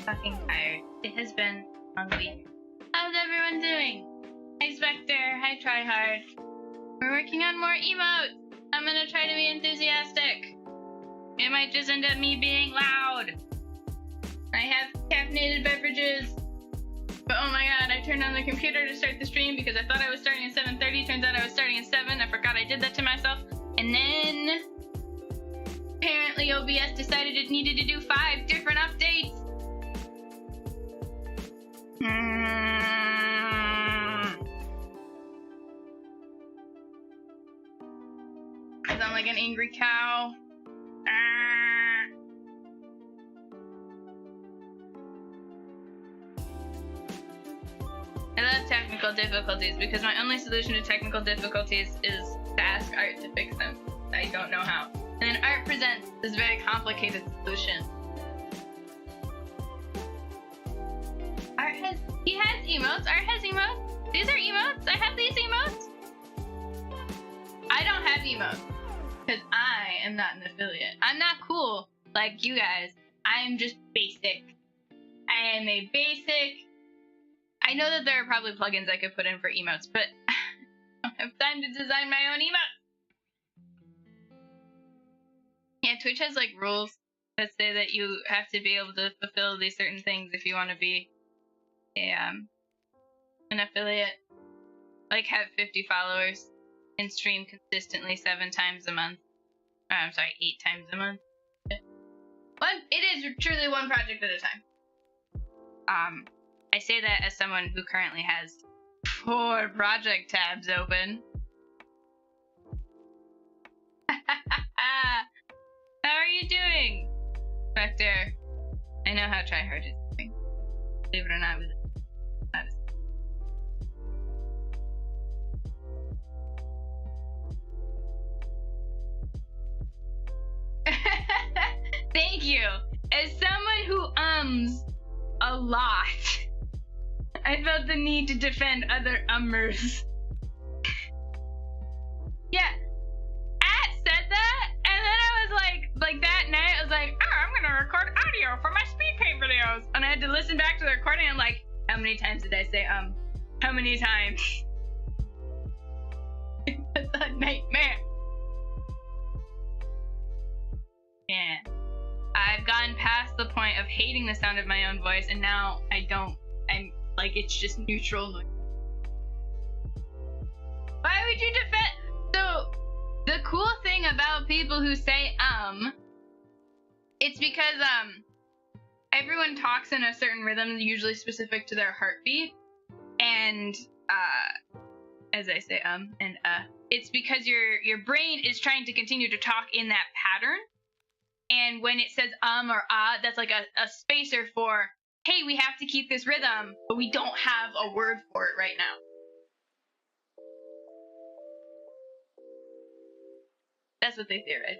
fucking tired. It has been a long week. How's everyone doing? Hi Spectre, hi Tryhard. We're working on more emotes. I'm gonna try to be enthusiastic. It might just end up me being loud. I have caffeinated beverages. But oh my god, I turned on the computer to start the stream because I thought I was starting at 7:30. Turns out I was starting at 7. I forgot I did that to myself. And then apparently OBS decided it needed to do 5 different updates. I sound like an angry cow. I love technical difficulties because my only solution to technical difficulties is to ask Art to fix them. I don't know how. And then Art presents this very complicated solution. He has emotes. Art has emotes. These are emotes. I have these emotes. I don't have emotes because I am not an affiliate. I'm not cool like you guys. I'm just basic. I am a basic. I know that there are probably plugins I could put in for emotes, but I don't have time to design my own emotes. Yeah, Twitch has like rules that say that you have to be able to fulfill these certain things if you want to be an affiliate. Like have 50 followers and stream consistently 7 times a month. Oh, I'm sorry, 8 times a month. It is truly one project at a time. I say that as someone who currently has 4 project tabs open. How are you doing, Spectre? I know how Tryhard is doing. Believe it or not, Thank you. As someone who ums a lot, I felt the need to defend other ummers. Yeah, At said that, and then I was like that night, I was like, oh, I'm gonna record audio for my speed paint videos. And I had to listen back to the recording and like, how many times did I say How many times? It's a nightmare. Yeah. I've gotten past the point of hating the sound of my own voice, and now I'm like, it's just neutral noise. Why would you defend? So, the cool thing about people who say, it's because, everyone talks in a certain rhythm, usually specific to their heartbeat, and, as I say, and, it's because your brain is trying to continue to talk in that pattern. And when it says or that's like a spacer for, hey, we have to keep this rhythm, but we don't have a word for it right now. That's what they theorize.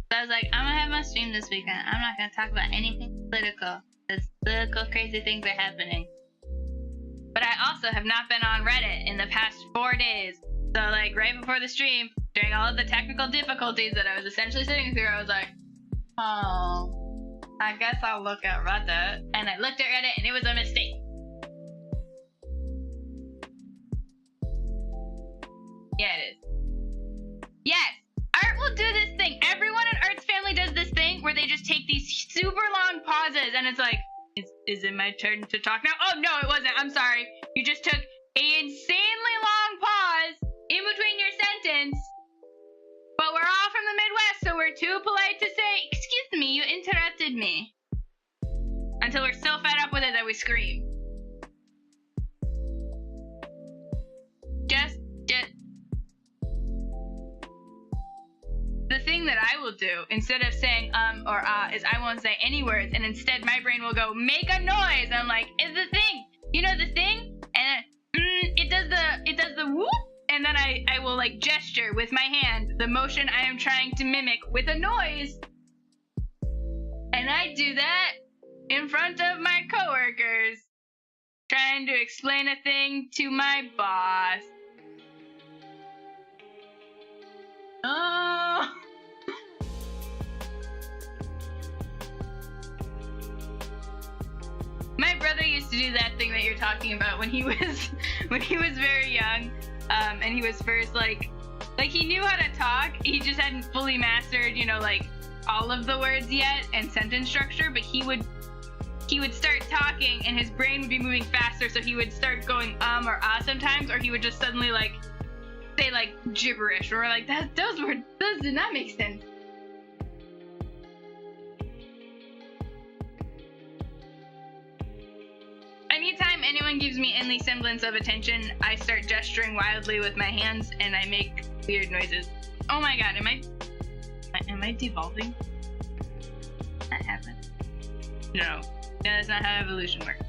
So I was like, I'm gonna have my stream this weekend. I'm not gonna talk about anything political. Because political crazy things are happening. But I also have not been on Reddit in the past 4 days. So like right before the stream, during all of the technical difficulties that I was essentially sitting through, I was like, oh, I guess I'll look at Reddit. And I looked at Reddit and it was a mistake. Yeah, it is. Yes, Art will do this thing. Everyone in Art's family does this thing where they just take these super long pauses and it's like, is it my turn to talk now? Oh, no, it wasn't. I'm sorry. You just took an insanely long pause in between your sentence. But we're all from the Midwest, so we're too polite to say, excuse me, you interrupted me. Until we're so fed up with it that we scream. Just the thing that I will do, instead of saying or is I won't say any words, and instead my brain will go, make a noise. And I'm like, is the thing, you know the thing? And then, it does the whoop, and then I will like gesture with my hand the motion I am trying to mimic with a noise. And I do that in front of my coworkers, trying to explain a thing to my boss. Oh. My brother used to do that thing that you're talking about when he was very young, and he was first like he knew how to talk. He just hadn't fully mastered, like all of the words yet and sentence structure. But he would start talking and his brain would be moving faster, so he would start going or sometimes, or he would just suddenly like say like gibberish, or like those did not make sense. Anytime anyone gives me any semblance of attention, I start gesturing wildly with my hands and I make weird noises. Oh my god, am I devolving? That happened. No, that's not how evolution works.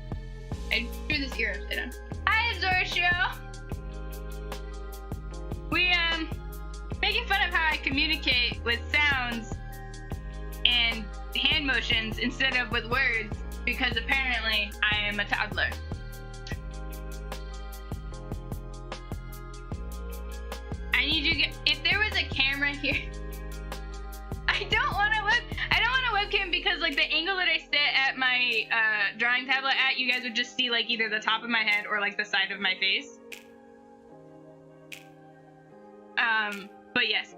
I threw this ear upside down. Hi, Zorshio! We, making fun of how I communicate with sounds and hand motions instead of with words, because apparently I am a toddler. I need you to if there was a camera here. I don't want a webcam because like the angle that I sit at my drawing tablet at, you guys would just see like either the top of my head or like the side of my face. But yes,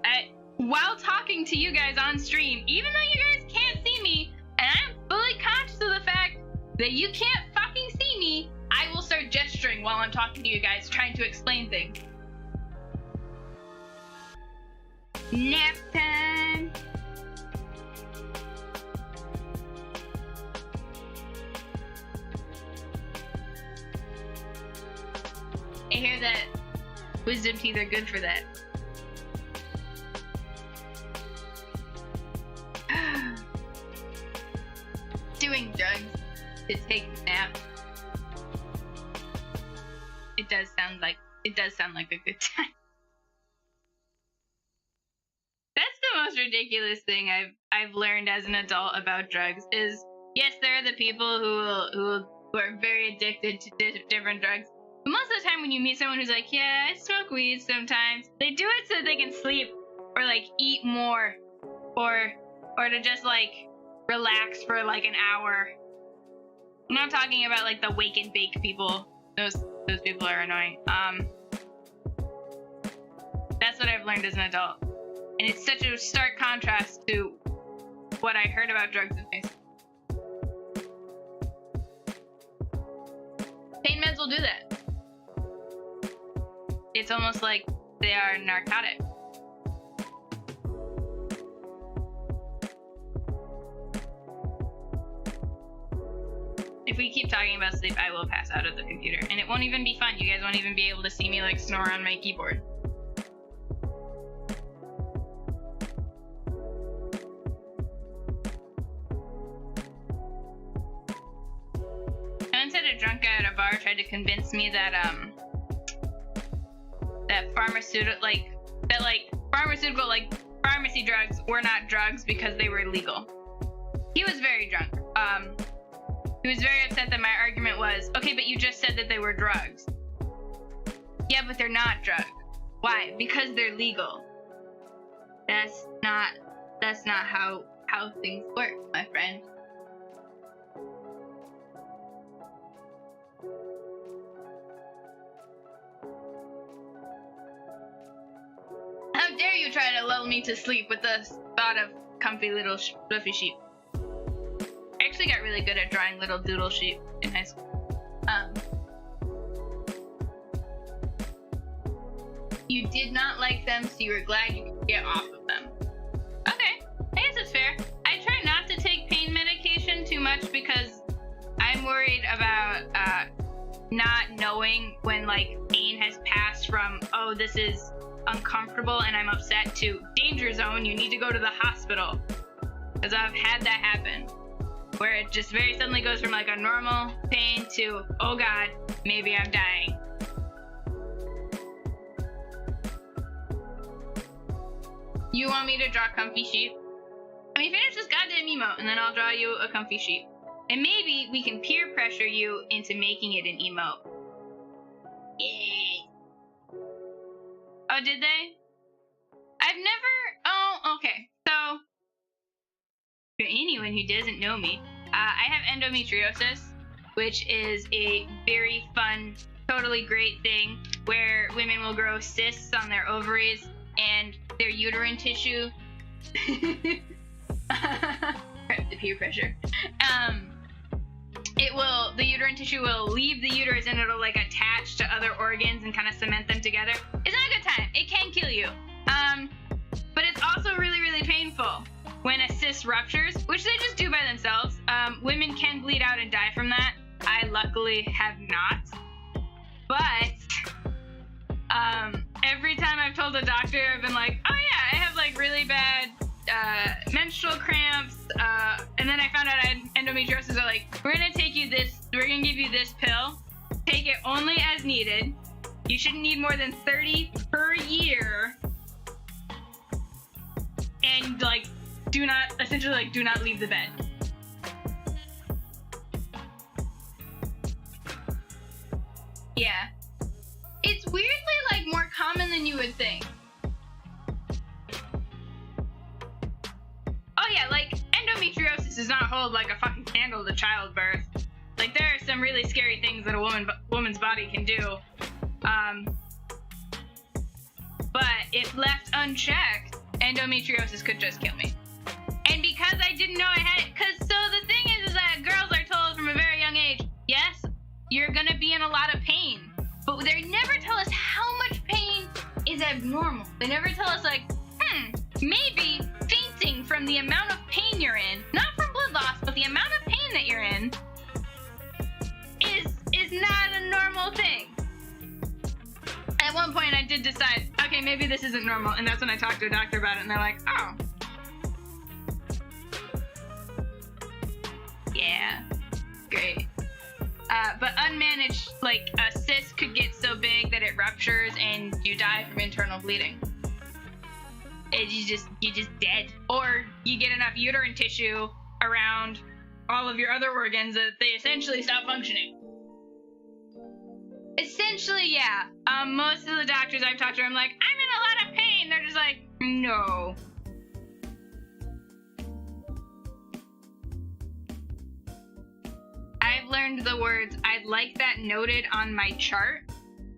while talking to you guys on stream, even though you guys can't see me, and I'm fully conscious of the fact that you can't fucking see me, I will start gesturing while I'm talking to you guys, trying to explain things. Nap time! I hear that wisdom teeth are good for that. Doing drugs to take a nap. It does sound like a good time. That's the most ridiculous thing I've learned as an adult about drugs is, yes, there are the people who are very addicted to different drugs. But most of the time when you meet someone who's like, yeah, I smoke weed sometimes, they do it so that they can sleep or like eat more or to just like relax for like an hour. I'm not talking about like the wake and bake people. Those people are annoying. That's what I've learned as an adult. And it's such a stark contrast to what I heard about drugs in high school. Pain meds will do that. It's almost like they are narcotic. If we keep talking about sleep, I will pass out of the computer. And it won't even be fun. You guys won't even be able to see me like snore on my keyboard. I once had a drunk guy at a bar tried to convince me that pharmacy drugs were not drugs because they were illegal. He was very drunk. He was very upset that my argument was, okay, but you just said that they were drugs. Yeah, but they're not drugs. Why? Because they're legal. That's not how things work, my friend. How dare you try to lull me to sleep with the thought of comfy little fluffy sheep. I actually got really good at drawing little doodle sheep in high school. You did not like them, so you were glad you could get off of them. Okay, I guess it's fair. I try not to take pain medication too much because I'm worried about not knowing when like pain has passed from, oh, this is uncomfortable and I'm upset, to danger zone, you need to go to the hospital. Because I've had that happen, where it just very suddenly goes from like a normal pain to, oh god, maybe I'm dying. You want me to draw comfy sheep? I mean, finish this goddamn emote, and then I'll draw you a comfy sheep. And maybe we can peer pressure you into making it an emote. Yeah. Oh, did they? I've never... Oh, okay. So, for anyone who doesn't know me, I have endometriosis, which is a very fun, totally great thing where women will grow cysts on their ovaries and their uterine tissue. The peer pressure. The uterine tissue will leave the uterus and it'll like attach to other organs and kind of cement them together. It's not a good time. It can kill you. But it's also really, really painful when a cyst ruptures, which they just do by themselves. Women can bleed out and die from that. I luckily have not. But every time I've told a doctor, I've been like, oh yeah, I have like really bad menstrual cramps, and then I found out I had endometriosis. They're like, we're gonna give you this pill. Take it only as needed. You shouldn't need more than 30 per year. And like, do not leave the bed. Yeah. It's weirdly like more common than you would think. Oh yeah, like endometriosis does not hold like a fucking candle to childbirth. Like there are some really scary things that a woman's body can do. But if left unchecked, endometriosis could just kill me. And because I didn't know I had it, so the thing is that girls are told from a very young age, yes, you're gonna be in a lot of pain. But they never tell us how much pain is abnormal. They never tell us like, maybe fainting from the amount of pain you're in, not from blood loss, but the amount of pain that you're in, is not a normal thing. At one point I did decide, okay, maybe this isn't normal, and that's when I talked to a doctor about it, and they're like, oh. Yeah, great. But unmanaged, like a cyst could get so big that it ruptures and you die from internal bleeding. You're just dead. Or you get enough uterine tissue around all of your other organs that they essentially stop functioning. Essentially, yeah. Most of the doctors I've talked to, I'm like, I'm in a lot of pain. They're just like, no. I've learned the words, I'd like that noted on my chart.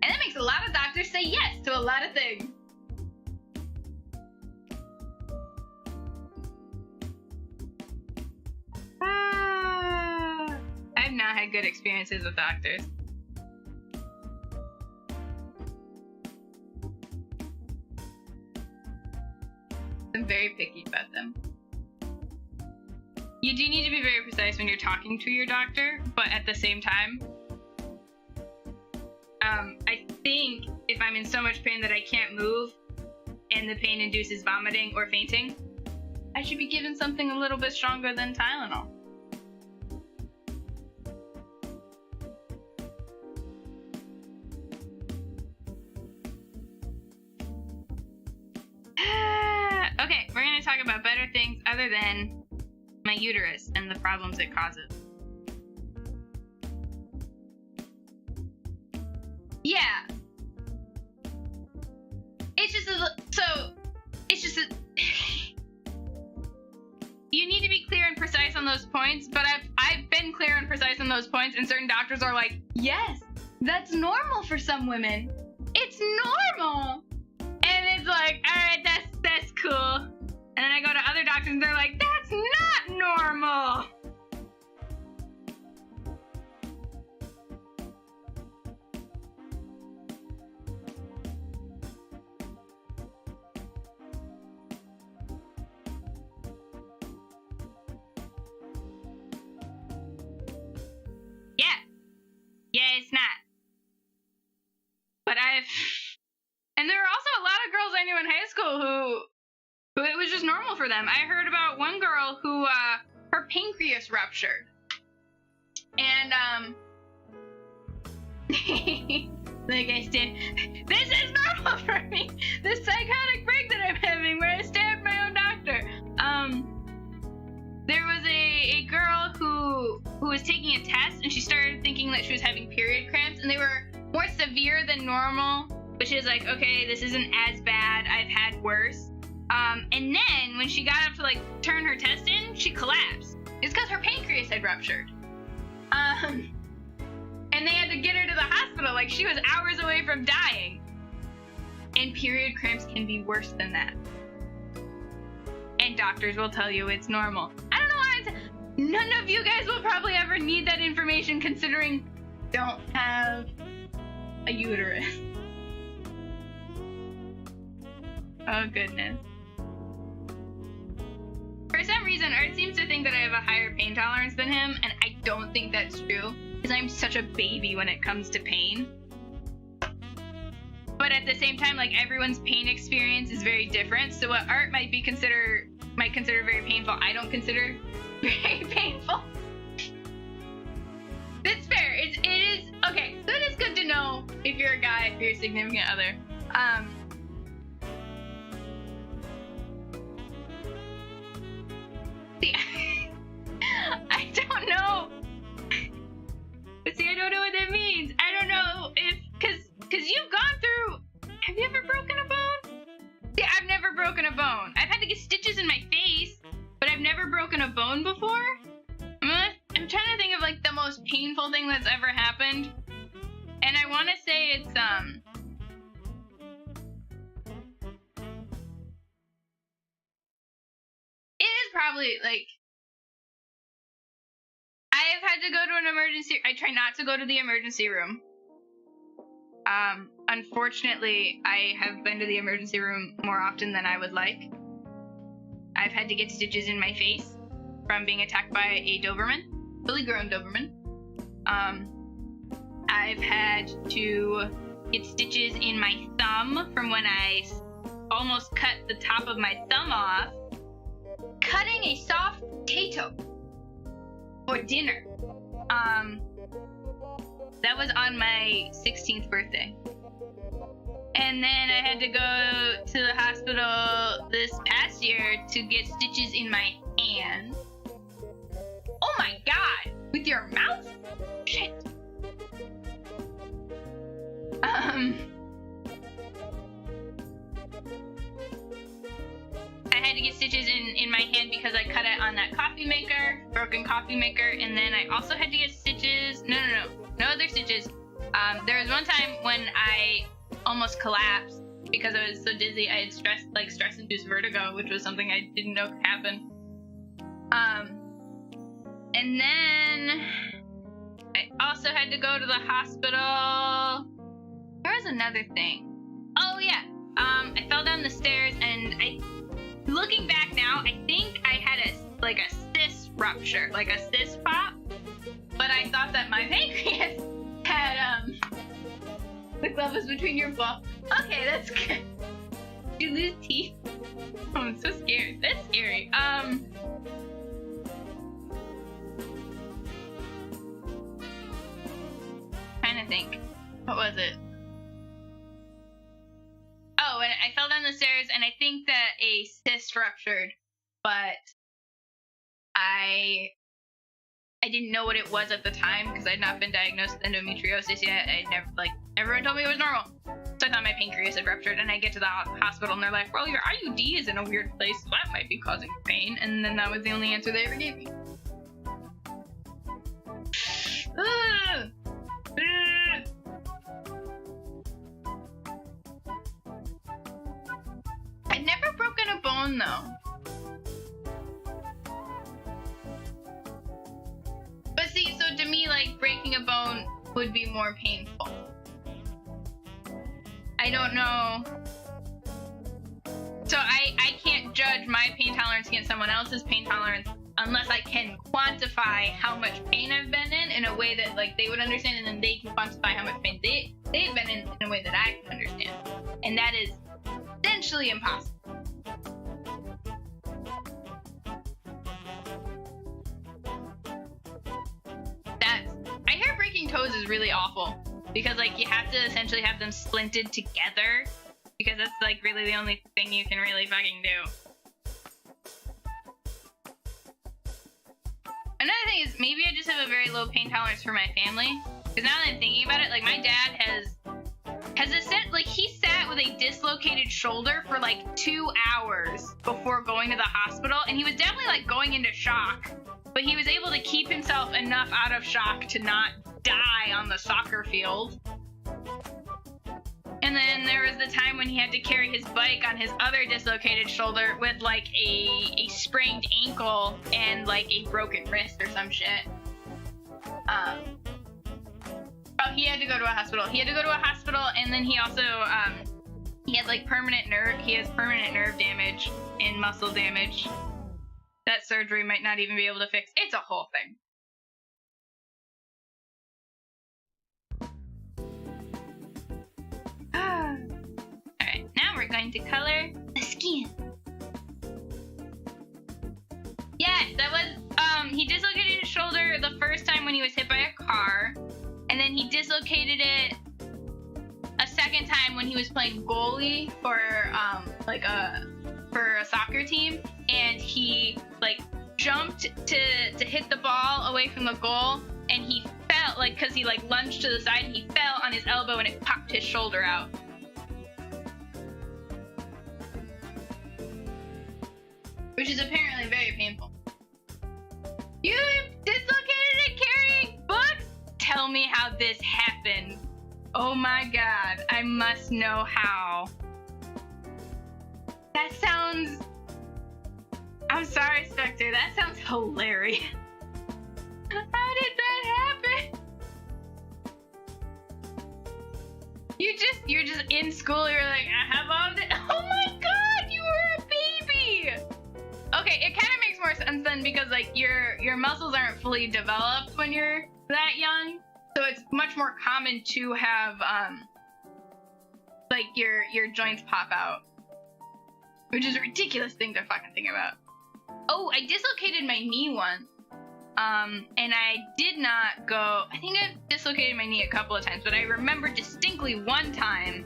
And that makes a lot of doctors say yes to a lot of things. I've not had good experiences with doctors. I'm very picky about them. You do need to be very precise when you're talking to your doctor, but at the same time, I think if I'm in so much pain that I can't move and the pain induces vomiting or fainting, I should be given something a little bit stronger than Tylenol. Okay, we're gonna talk about better things other than my uterus and the problems it causes. Yeah. You need to be clear and precise on those points, but I've been clear and precise on those points, and certain doctors are like, yes, that's normal for some women. It's normal. And it's like, all right, that's cool. And then I go to other doctors and they're like, that's not normal. Yeah, it's not. But and there were also a lot of girls I knew in high school who it was just normal for them. I heard about one girl who, her pancreas ruptured. And, Like I stand. This is normal for me. This psychotic break that I'm having, where I stabbed my own doctor. There was a girl who was taking a test, and she started thinking that she was having period cramps, and they were more severe than normal. But she was like, okay, this isn't as bad. I've had worse. And then when she got up to like turn her test in, she collapsed. It's because her pancreas had ruptured. And they had to get her to the hospital. Like, she was hours away from dying. And period cramps can be worse than that. And doctors will tell you it's normal. I don't know why none of you guys will probably ever need that information, considering you don't have a uterus. Oh, goodness. For some reason, Art seems to think that I have a higher pain tolerance than him, and I don't think that's true, because I'm such a baby when it comes to pain. But at the same time, like, everyone's pain experience is very different, so what Art might consider very painful, I don't consider very painful. That's fair. It is okay. So it is good to know if you're a guy, if you're a significant other. See, I don't know. But see, I don't know what that means. I don't know if, cause you've gone through. Have you ever broken a bone? See, I've never broken a bone. I've had to get stitches in my face, but I've never broken a bone before. I'm trying to think of like the most painful thing that's ever happened, and I want to say it's it is probably like I've had to go to an emergency. I try not to go to the emergency room. Unfortunately, I have been to the emergency room more often than I would like. I've had to get stitches in my face from being attacked by a Doberman, fully grown Doberman. I've had to get stitches in my thumb from when I almost cut the top of my thumb off, cutting a soft potato for dinner. That was on my 16th birthday. And then I had to go to the hospital this past year to get stitches in my hand. Oh my god! With your mouth? Shit. I had to get stitches in my hand because I cut it on that coffee maker, broken coffee maker, and then I also had to get stitches. No other stitches. There was one time when I almost collapsed because I was so dizzy. I had stress-induced vertigo, which was something I didn't know could happen. And then I also had to go to the hospital. There was another thing. Oh yeah, I fell down the stairs, and looking back now, I think I had a cyst rupture, like a cyst pop. But I thought that my pancreas had the glove was between your balls. Okay, that's good. Did you lose teeth? Oh, I'm so scared. That's scary. Trying to think. What was it? Oh, and I fell down the stairs, and I think that a cyst ruptured, but I didn't know what it was at the time because I'd not been diagnosed with endometriosis yet. I never, everyone told me it was normal. So I thought my pancreas had ruptured, and I get to the hospital, and they're like, well, your IUD is in a weird place, so that might be causing pain. And then that was the only answer they ever gave me. I'd never broken a bone, though. But see, so to me, like, breaking a bone would be more painful. I don't know. So I can't judge my pain tolerance against someone else's pain tolerance unless I can quantify how much pain I've been in a way that, like, they would understand, and then they can quantify how much pain they've been in a way that I can understand. And that is essentially impossible. I hear breaking toes is really awful. because like you have to essentially have them splinted together, because that's like really the only thing you can really fucking do. Another thing is, maybe I just have a very low pain tolerance for my family. Because now that I'm thinking about it, like my dad he sat with a dislocated shoulder for like 2 hours before going to the hospital, and he was definitely like going into shock, but he was able to keep himself enough out of shock to not die on the soccer field. And then there was the time when he had to carry his bike on his other dislocated shoulder with like a sprained ankle and like a broken wrist or some shit. He had to go to a hospital. And then he also he had like permanent nerve damage and muscle damage that surgery might not even be able to fix. It's a whole thing. Alright, now we're going to color the skin. Yes, that was, he dislocated his shoulder the first time when he was hit by a car, and then he dislocated it a second time when he was playing goalie for, for a soccer team, and he, like, jumped to hit the ball away from the goal, and he fell, like, because he, like, lunged to the side, and he fell on his elbow, and it popped his shoulder out. Which is apparently very painful. You dislocated it carrying books? Tell me how this happened. Oh my god, I must know how. That sounds... I'm sorry, Spectre, that sounds hilarious. How did that happen? You're just in school, you're like, I have all this. Oh my god, you were a baby! Okay, it kind of makes more sense then, because like your muscles aren't fully developed when you're that young, so it's much more common to have like your joints pop out, which is a ridiculous thing to fucking think about. Oh, I dislocated my knee once, and I did not go. I think I've dislocated my knee a couple of times, but I remember distinctly one time.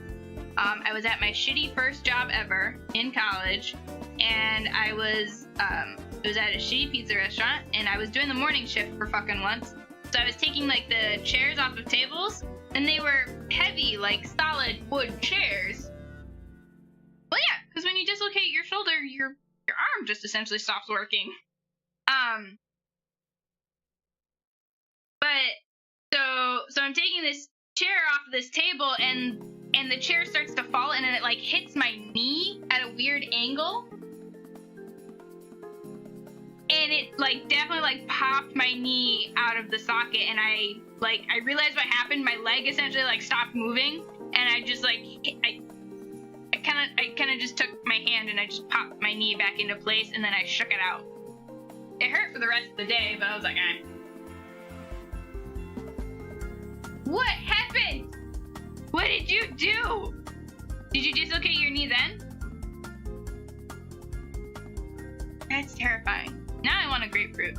I was at my shitty first job ever in college, and I was at a shitty pizza restaurant, and I was doing the morning shift for fucking once. So I was taking like the chairs off of tables, and they were heavy, like solid wood chairs. Well, yeah, because when you dislocate your shoulder, your arm just essentially stops working. But so I'm taking this chair off of this table, and the chair starts to fall, and then it like hits my knee at a weird angle. And it like definitely like popped my knee out of the socket, and I realized what happened. My leg essentially like stopped moving, and I just like I kind of just took my hand and I just popped my knee back into place, and then I shook it out. It hurt for the rest of the day, but I was like, eh. What happened? What did you do? Did you dislocate your knee then? That's terrifying. Now I want a grapefruit.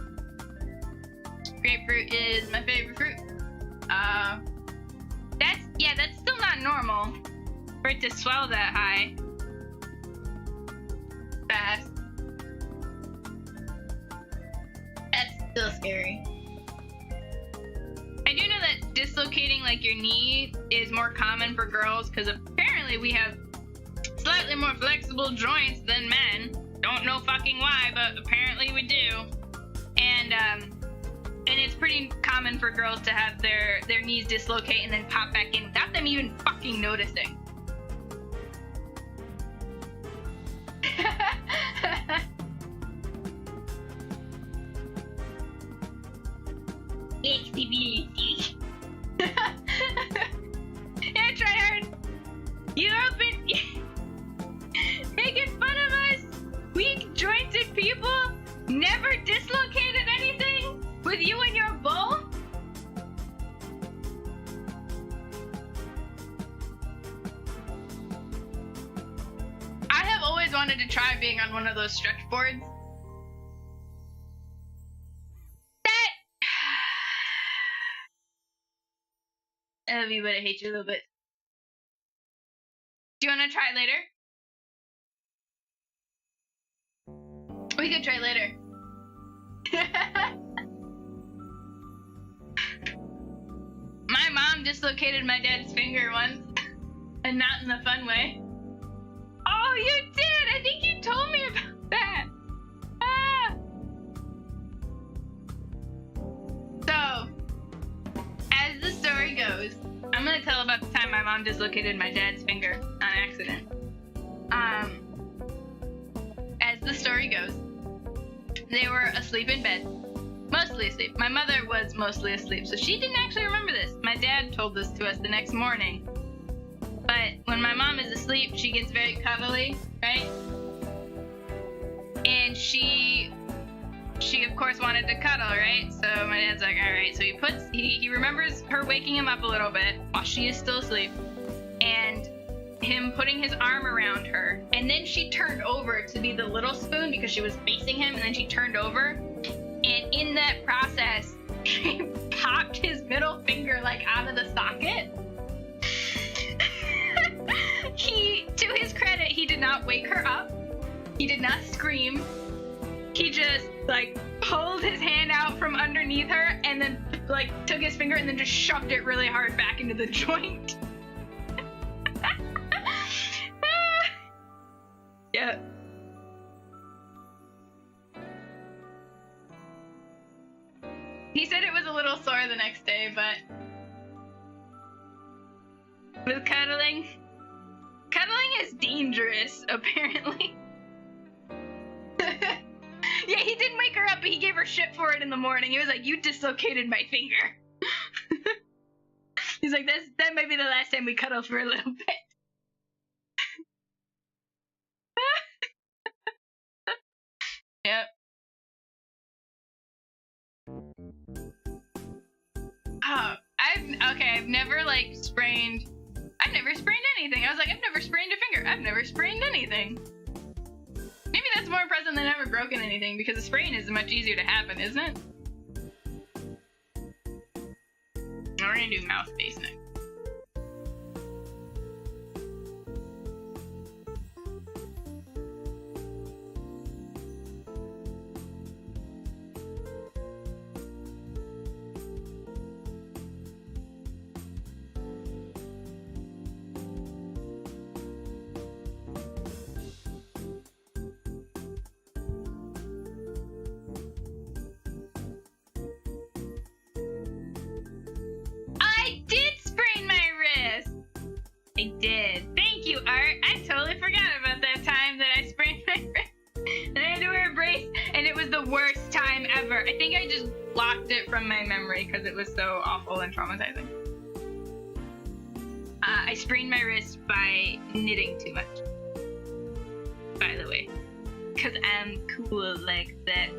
Grapefruit is my favorite fruit. That's still not normal for it to swell that high. Fast. That's still scary. I do know that dislocating like your knee is more common for girls, because apparently we have slightly more flexible joints than men. Don't know fucking why, but apparently we do. And it's pretty common for girls to have their knees dislocate and then pop back in without them even fucking noticing. Flexibility. Yeah, try hard. You open. Making fun of us, weak jointed people. Never dislocated anything with you and your bull. I have always wanted to try being on one of those stretch boards. love you, but I hate you a little bit. Do you want to try later? We could try later. My mom dislocated my dad's finger once, and not in the fun way. Oh, you did! I think you told me about that. Ah. So, as the story goes, I'm gonna tell about the time my mom dislocated my dad's finger on accident. As the story goes, they were asleep in bed. Mostly asleep. My mother was mostly asleep, so she didn't actually remember this. My dad told this to us the next morning. But when my mom is asleep, she gets very cuddly, right? And she of course wanted to cuddle, right? So my dad's like, all right. So he remembers her waking him up a little bit while she is still asleep, and him putting his arm around her. And then she turned over to be the little spoon because she was facing him, and then she turned over. And in that process, he popped his middle finger like out of the socket. To his credit, he did not wake her up. He did not scream. He just like pulled his hand out from underneath her and then like took his finger and then just shoved it really hard back into the joint. Yeah. He said it was a little sore the next day, but with cuddling is dangerous, apparently. Yeah, he didn't wake her up, but he gave her shit for it in the morning. He was like, you dislocated my finger. He's like, that might be the last time we cuddle for a little bit. Yep. Oh, I've never like sprained. I've never sprained anything. I was like, I've never sprained a finger. I've never sprained anything. Maybe that's more impressive than ever broken anything, because a sprain is much easier to happen, isn't it? We're gonna do mouth base next. I did. Thank you, Art. I totally forgot about that time that I sprained my wrist and I had to wear a brace, and it was the worst time ever. I think I just blocked it from my memory because it was so awful and traumatizing. I sprained my wrist by knitting too much, by the way, because I'm cool like that.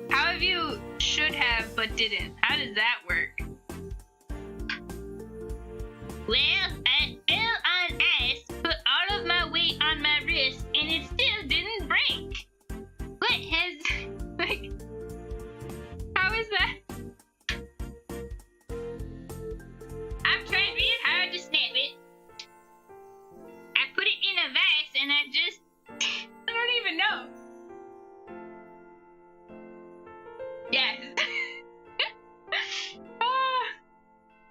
How have you should have but didn't? How does that work? Well, I fell on ice, put all of my weight on my wrist, and it still didn't break. What has, like, how is that? I've tried real hard to snap it. I put it in a vise and I just, I don't even know. Yes.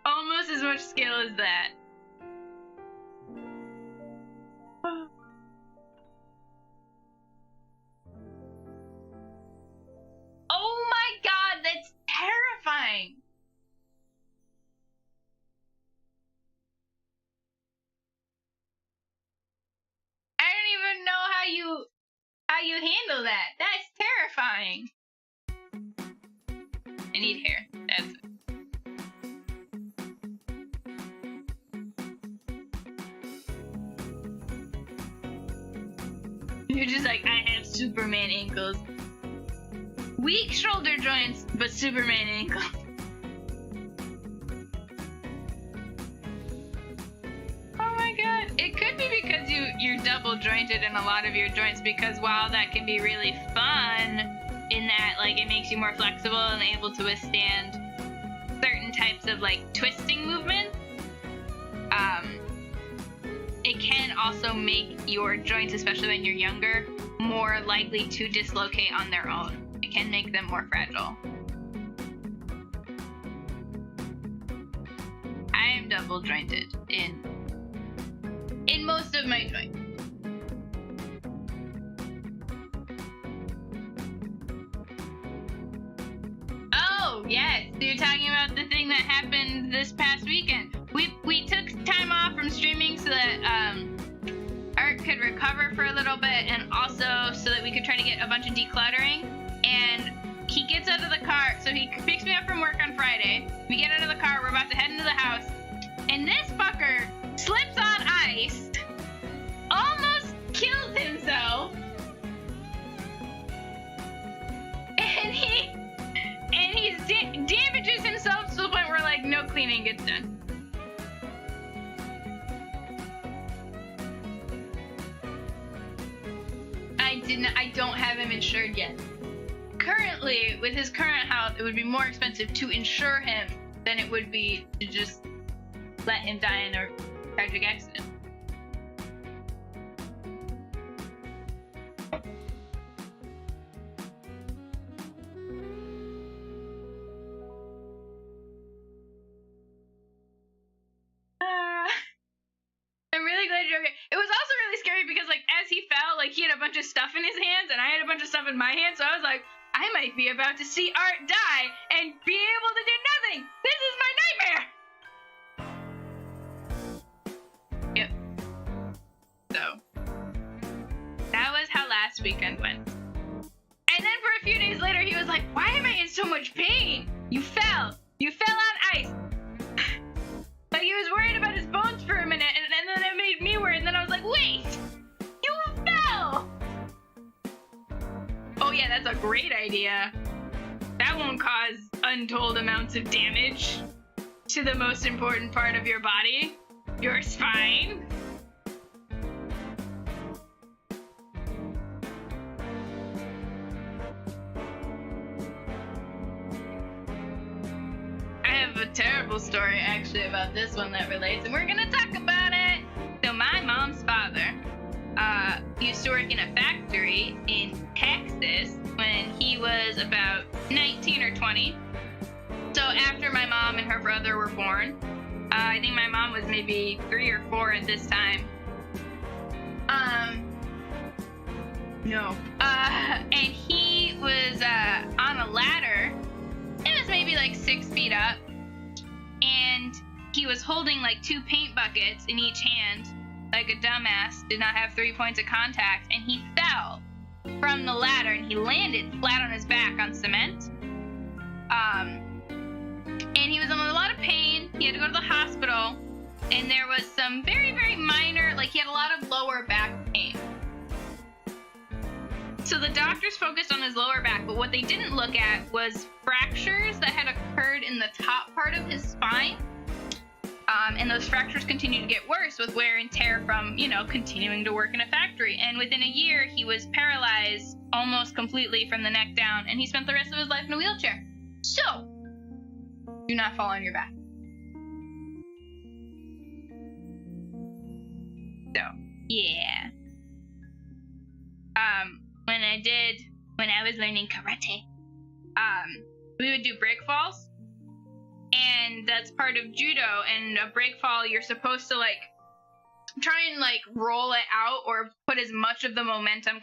Almost as much skill as that. Oh my god, that's terrifying. I don't even know how you handle that. That's terrifying. I need hair. That's it. You're just like, I have Superman ankles. Weak shoulder joints, but Superman ankles. Oh my god. It could be because you're double jointed in a lot of your joints, because while that can be really fun in that like it makes you more flexible and able to withstand certain certain types of like twisting movements, it can also make your joints, especially when you're younger, more likely to dislocate on their own. It can make them more fragile. I am double jointed in most of my joints. Oh, yes. So you're talking about the thing that happened this past weekend. We took time off from streaming so that Art could recover for a little bit, and also so that we could try to get a bunch of decluttering. And he gets out of the car, so he picks me up from work on Friday. We get out of the car, we're about to head into the house, and this fucker slips on ice, almost kills himself, and he damages himself to the point where like no cleaning gets done. I don't have him insured yet. Currently, with his current health, it would be more expensive to insure him than it would be to just let him die in a tragic accident. I'm really glad you're okay. It was also really scary because, like, as he fell, like, he had a bunch of stuff in his hands, and I had a bunch of stuff in my hands, so I was like, I might be about to see Art die and be able to do nothing! This is my nightmare! Yep. So, that was how last weekend went. And then for a few days later, he was like, why am I in so much pain? You fell on ice. Like, he was worried about his bones for a minute, and then it made me worried, and then I was like, wait! You fell! Oh yeah, that's a great idea. That won't cause untold amounts of damage to the most important part of your body, your spine. I have a terrible story actually about this one that relates, and we're gonna talk about it. So my mom's father used to work in a factory in Texas when he was about 19 or 20. So after my mom and her brother were born, I think my mom was maybe 3 or 4 at this time. And he was on a ladder. It was maybe like 6 feet up, and he was holding like 2 paint buckets in each hand, like a dumbass, did not have 3 points of contact, and he fell from the ladder and he landed flat on his back on cement. And he was in a lot of pain. He had to go to the hospital, and there was some very, very minor, like he had a lot of lower back pain. So the doctors focused on his lower back, but what they didn't look at was fractures that had occurred in the top part of his spine. And those fractures continued to get worse with wear and tear from, continuing to work in a factory. And within a year, he was paralyzed almost completely from the neck down, and he spent the rest of his life in a wheelchair. So, do not fall on your back. So, yeah. When I was learning karate, we would do break falls. And that's part of judo, and a break fall, you're supposed to try and roll it out or put as much of the momentum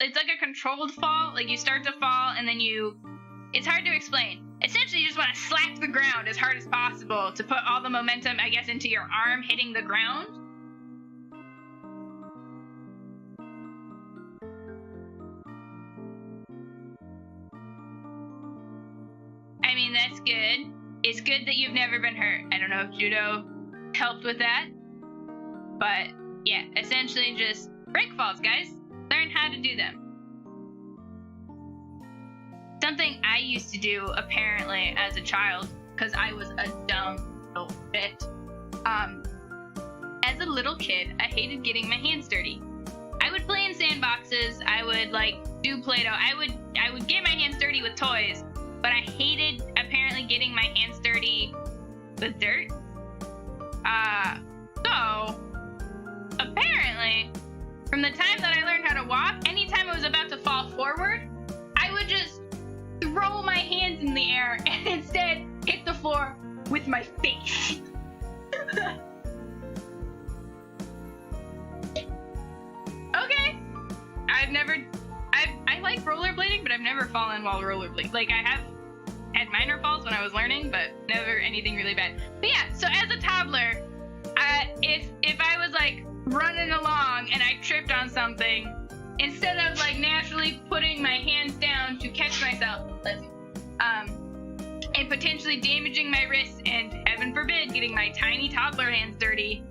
it's like a controlled fall. Like you start to fall and then it's hard to explain. Essentially you just want to slap the ground as hard as possible to put all the momentum, I guess, into your arm hitting the ground. I mean, that's good. It's good that you've never been hurt. I don't know if judo helped with that. But, yeah, essentially just break falls, guys. Learn how to do them. Something I used to do, apparently, as a child, because I was a dumb little shit. As a little kid, I hated getting my hands dirty. I would play in sandboxes. I would, do Play-Doh. I would get my hands dirty with toys. but I hated apparently getting my hands dirty with dirt. So apparently from the time that I learned how to walk, anytime I was about to fall forward, I would just throw my hands in the air and instead hit the floor with my face. Okay. I like rollerblading, but I've never fallen while rollerblading. Like, I have had minor falls when I was learning, but never anything really bad. But yeah, so as a toddler, if I was like running along and I tripped on something, instead of like naturally putting my hands down to catch myself, and potentially damaging my wrists and, heaven forbid, getting my tiny toddler hands dirty,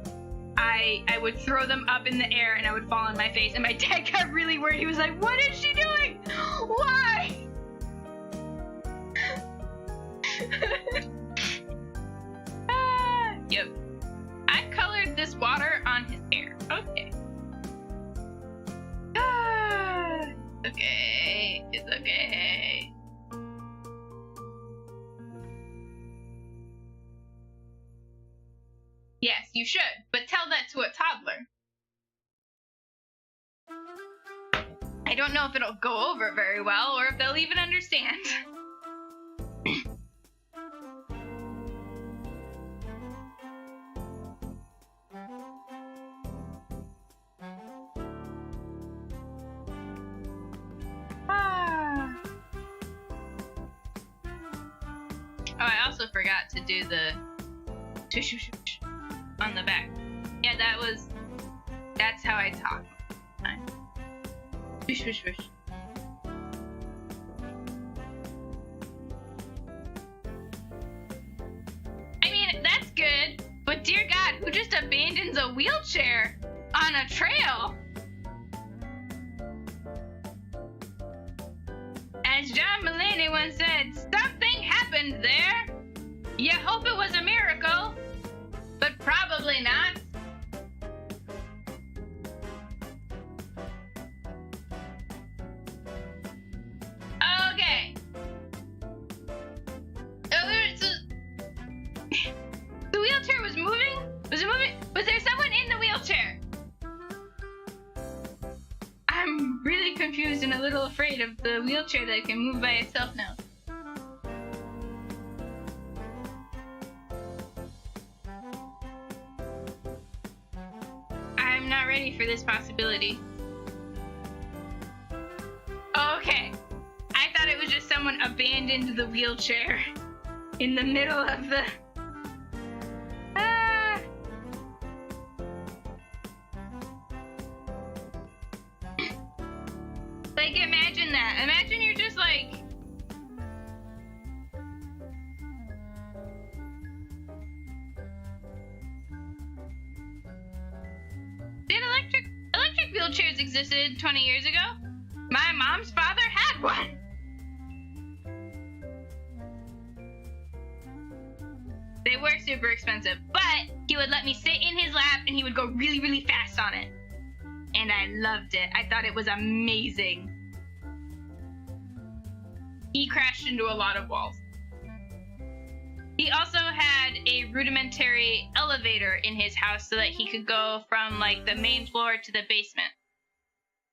I would throw them up in the air and I would fall on my face. And my dad got really worried. He was like, "What is she doing? Why?" Yep. I colored this water on his hair. Okay. Okay. It's okay. Yes, you should, but tell that to a toddler. I don't know if it'll go over very well or if they'll even understand. Oh, I also forgot to do the on the back. Yeah, that's how I talk. Swish, swish, swish. I mean, that's good, but dear God, who just abandons a wheelchair on a trail? As John Mulaney once said, something happened there. You hope it was a miracle, but probably not. Okay. The wheelchair was moving? Was it moving? Was there someone in the wheelchair? I'm really confused and a little afraid of the wheelchair that can move by itself now. I'm not ready for this possibility. Okay. I thought it was just someone abandoned the wheelchair in the middle of the... Like, imagine that. Imagine you're just like... Did electric wheelchairs existed 20 years ago? My mom's father had one. They were super expensive, but he would let me sit in his lap and he would go really, really fast on it. And I loved it. I thought it was amazing. He crashed into a lot of walls. He also had a rudimentary elevator in his house so that he could go from like the main floor to the basement.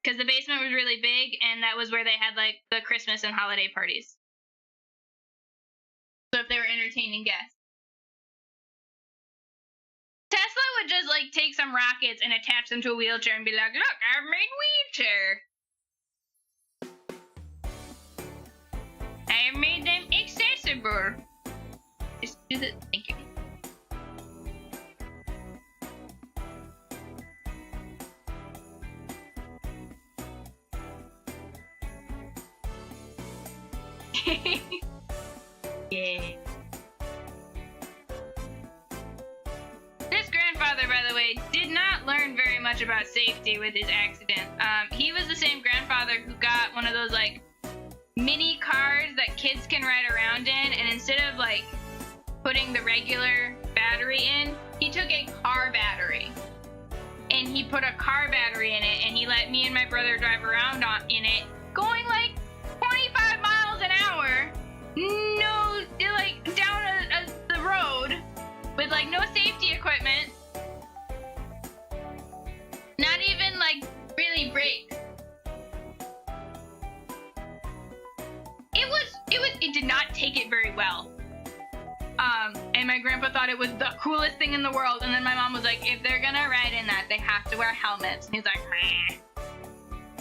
Because the basement was really big and that was where they had like the Christmas and holiday parties. So if they were entertaining guests. Tesla would just like take some rockets and attach them to a wheelchair and be like, look, I've made wheelchair. I have made them accessible. Just do the, thank you. Yeah. This grandfather, by the way, did not learn very much about safety with his accident. He was the same grandfather who got one of those like mini cars that kids can ride around in, and instead of like putting the regular battery in, he took a car battery and he put a car battery in it, and he let me and my brother drive around in it, going like 25 miles an hour, no, like down the road with like no safety equipment, not even like really brakes. It did not take it very well. And my grandpa thought it was the coolest thing in the world. And then my mom was like, if they're gonna ride in that, they have to wear helmets. And he's like, meh.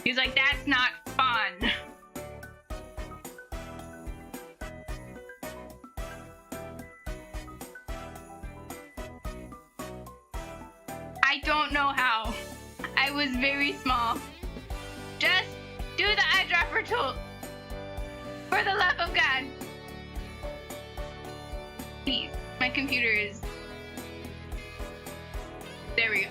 He's like, that's not fun. I don't know how. I was very small. Just do the eyedropper tool. For the love of God. Please. My computer is... There we go.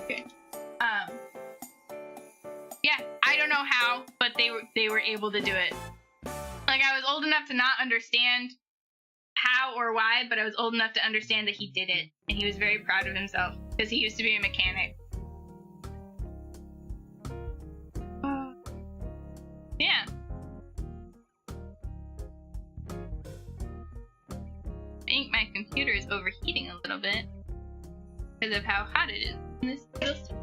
Okay. Yeah, I don't know how, but they were able to do it. Like, I was old enough to not understand how or why, but I was old enough to understand that he did it. And he was very proud of himself, because he used to be a mechanic. Yeah. I think my computer is overheating a little bit because of how hot it is in this little stuff.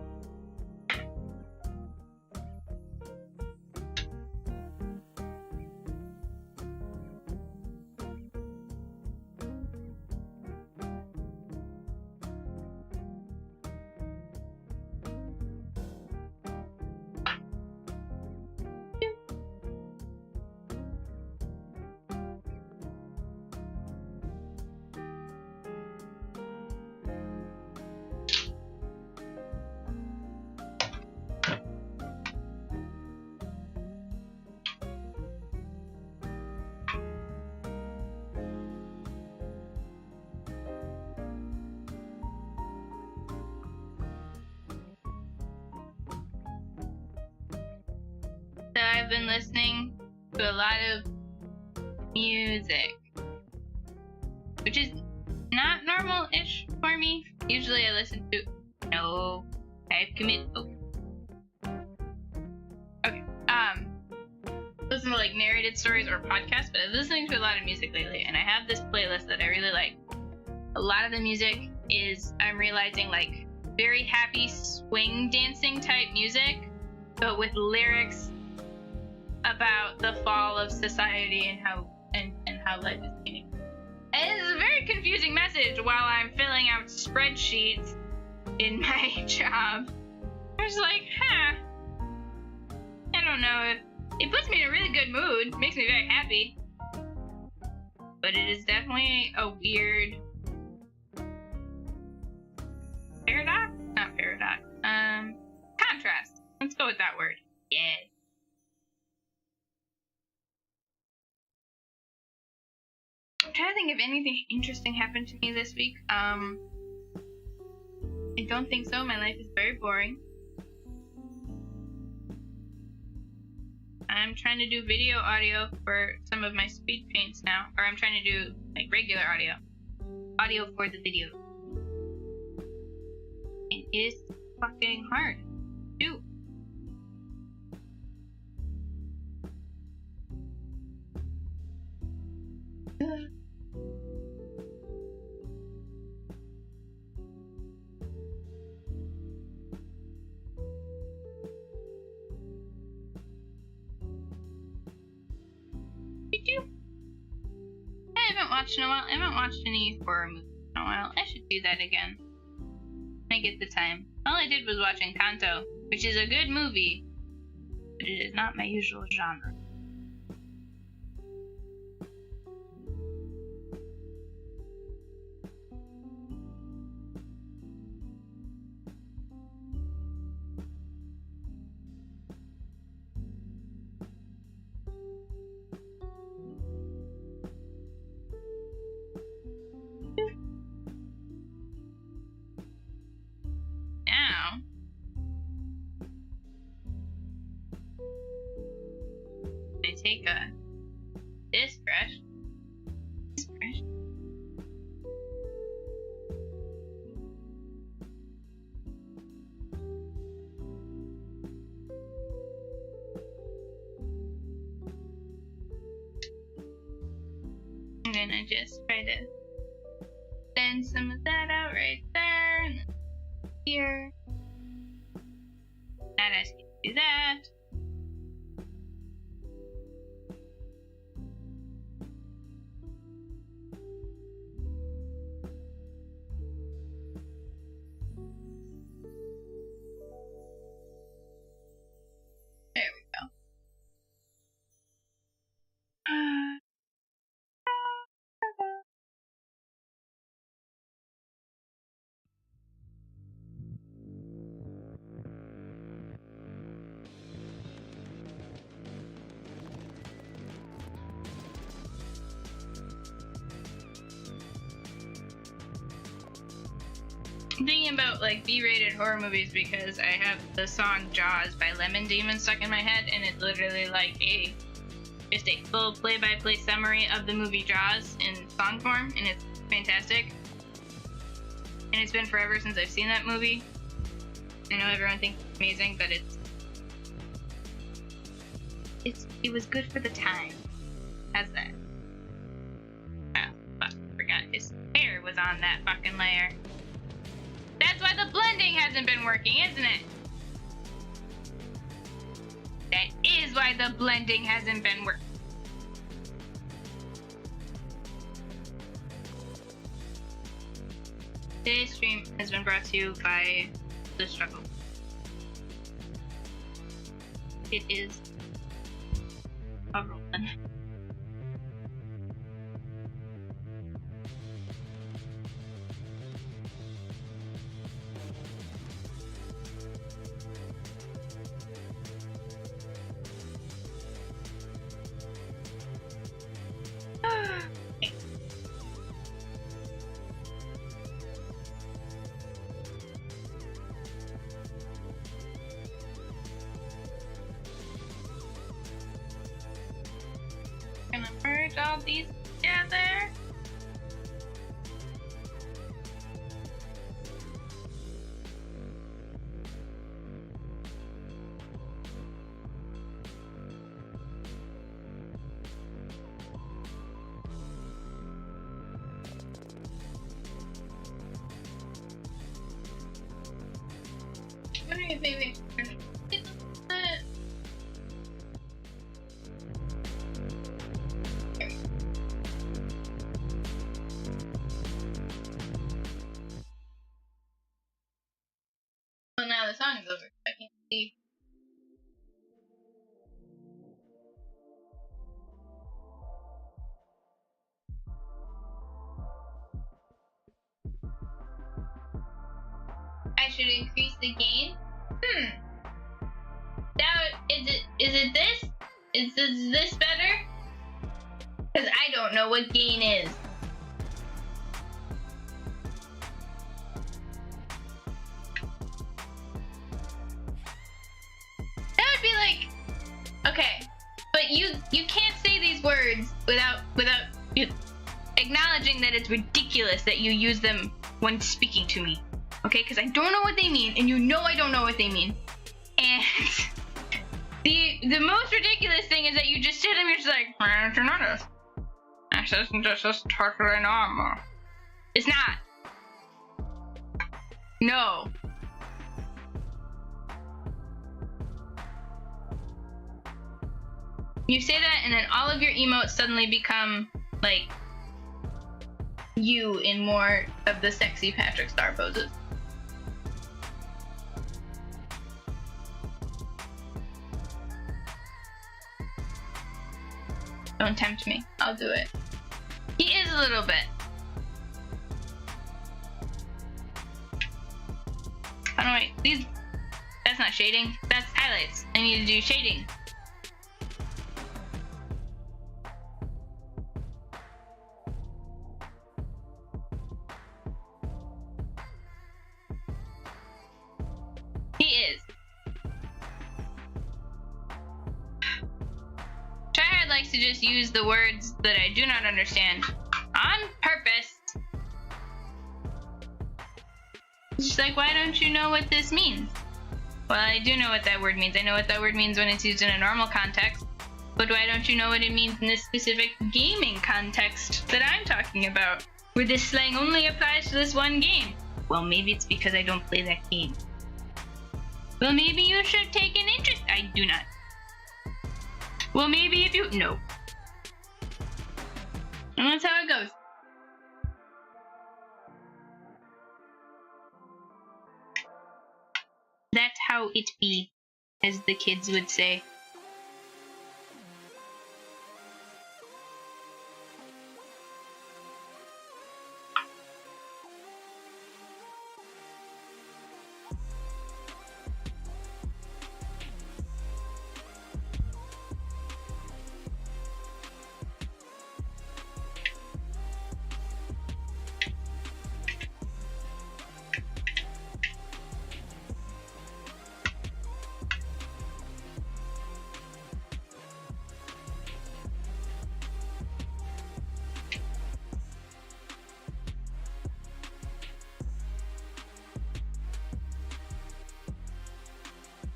So I've been listening to a lot of music, which is not normal-ish for me. Usually I listen to... No, I've committed... Oh. Okay, listen to like narrated stories or podcasts, but I've been listening to a lot of music lately, and I have this playlist that I really like. A lot of the music is, I'm realizing, like very happy swing dancing type music, but with lyrics about the fall of society and how life is changing. And it's a very confusing message while I'm filling out spreadsheets in my job. I was like, I don't know. It puts me in a really good mood, makes me very happy. But it is definitely a weird paradox? Not paradox. Contrast. Let's go with that word. Yeah. I'm trying to think if anything interesting happened to me this week. I don't think so. My life is very boring. I'm trying to do video audio for some of my speed paints now. Or I'm trying to do like regular audio. Audio for the video. And it's fucking hard to do. I haven't watched in a while. I haven't watched any horror movies in a while. I should do that again when I get the time. All I did was watch Encanto, which is a good movie, but it is not my usual genre. Now, I take this brush, gonna just try to send some of that out right there, and then here. Not asking you to do that. There we go. I'm thinking about like B-rated horror movies because I have the song Jaws by Lemon Demon stuck in my head, and it's literally like just a full play-by-play summary of the movie Jaws in song form, and it's fantastic. And it's been forever since I've seen that movie. I know everyone thinks it's amazing, but it was good for the time. How's that? Oh, fuck, forgot his hair was on that fucking layer. That's why the blending hasn't been working, isn't it? That is why the blending hasn't been working. Today's stream has been brought to you by The Struggle. It is a rolling. Gonna merge all these together. I'm wondering if maybe well, now the song is over. I can't see. I should increase the gain. Now, is it this? Is this better? Because I don't know what gain is. That would be like, okay, but you can't say these words without you acknowledging that it's ridiculous that you use them when speaking to me. Okay, because I don't know what they mean, and you know I don't know what they mean. And the most ridiculous thing is that you just sit and you're just like, why don't you notice? This is totally normal. It's not. No. You say that, and then all of your emotes suddenly become like you in more of the sexy Patrick Star poses. Don't tempt me. I'll do it. He is a little bit. Oh no, wait. That's not shading. That's highlights. I need to do shading. He is. Tryhard likes to just use the words that I do not understand on purpose. It's just like, why don't you know what this means? Well, I do know what that word means. I know what that word means when it's used in a normal context. But why don't you know what it means in this specific gaming context that I'm talking about, where this slang only applies to this one game? Well, maybe it's because I don't play that game. Well, maybe you should take an interest. I do not. Well, maybe if you... No. And that's how it goes. That's how it be, as the kids would say.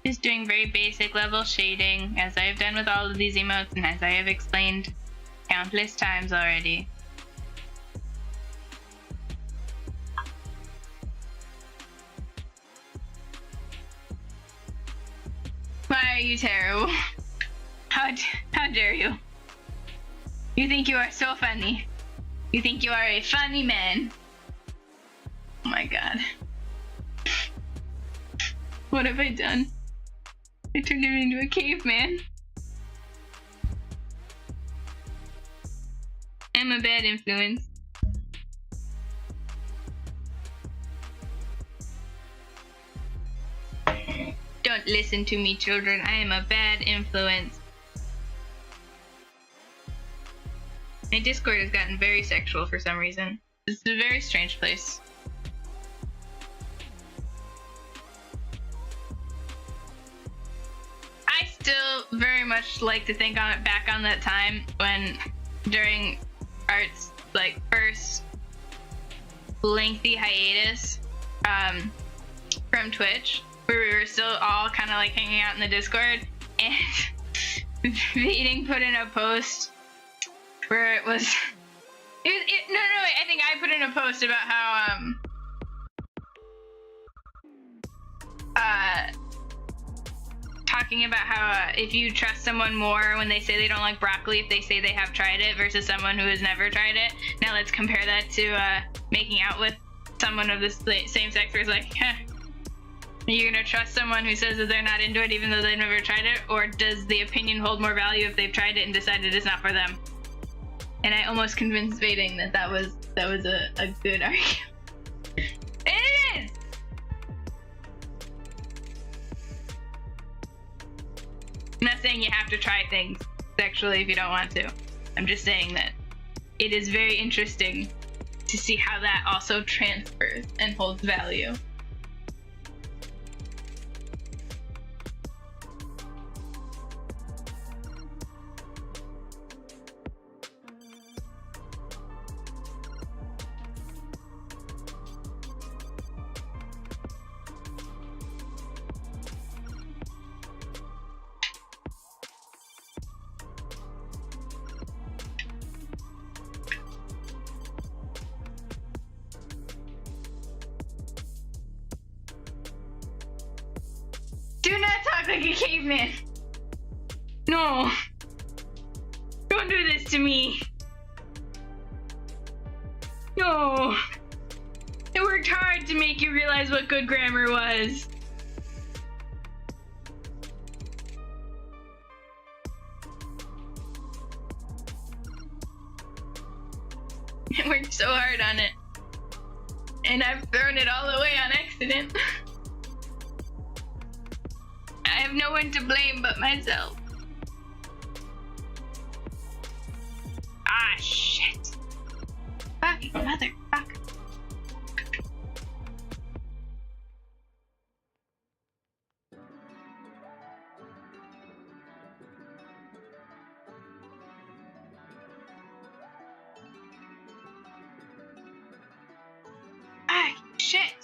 Is doing very basic level shading, as I have done with all of these emotes and as I have explained countless times already. Why are you terrible? How dare you? You think you are so funny. You think you are a funny man. Oh my god. What have I done? I turned him into a caveman. I'm a bad influence. Don't listen to me, children. I am a bad influence. My Discord has gotten very sexual for some reason. This is a very strange place. I still very much like to think back on that time when, during Art's first lengthy hiatus from Twitch, where we were still all kind of hanging out in the Discord, and Vating put in a post where it was wait, I think I put in a post about how talking about how if you trust someone more when they say they don't like broccoli if they say they have tried it versus someone who has never tried it. Now let's compare that to making out with someone of the same sex, where it's like, huh, are you gonna trust someone who says that they're not into it even though they've never tried it, or does the opinion hold more value if they've tried it and decided it's not for them? And I almost convinced Vating that was a good argument. It is! I'm not saying you have to try things sexually if you don't want to. I'm just saying that it is very interesting to see how that also transfers and holds value. Do not talk like a caveman. No. Don't do this to me. No. I worked hard to make you realize what good grammar was. I worked so hard on it. And I've thrown it all away on accident. I have no one to blame but myself. Ah, shit. Fucking motherfucker. Ah, shit.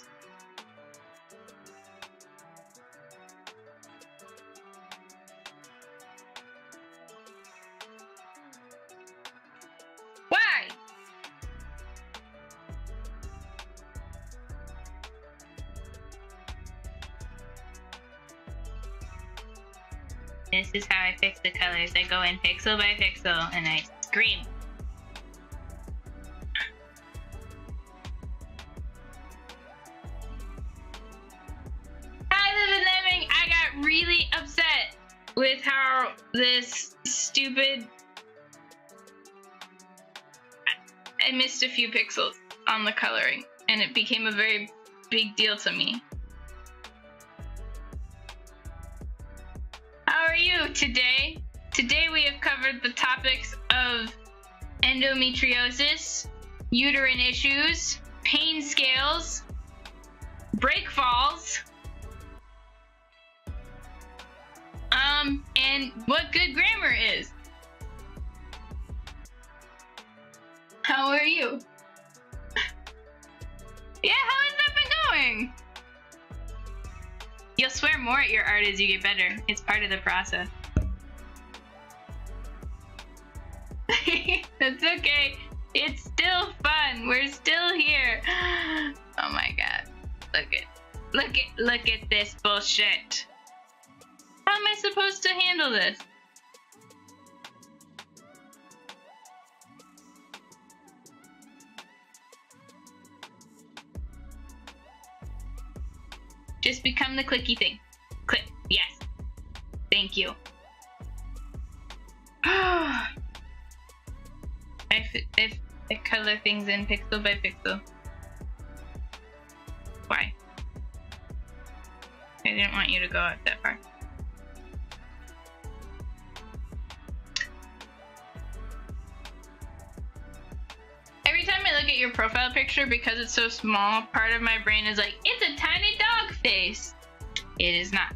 This is how I fix the colors. I go in pixel by pixel and I scream. I got really upset with how this stupid... I missed a few pixels on the coloring, and it became a very big deal to me. How are you today? Today we have covered the topics of endometriosis, uterine issues, pain scales, break falls, and what good grammar is. How are you? Yeah, how has that been going? You'll swear more at your art as you get better. It's part of the process. That's okay. It's still fun. We're still here. Oh my god. Look at this bullshit. How am I supposed to handle this? Just become the clicky thing. Click. Yes. Thank you. If I color things in pixel by pixel. Why? I didn't want you to go out that far. Every time I look at your profile picture, because it's so small, part of my brain is like, it's a tiny dog face. It is not.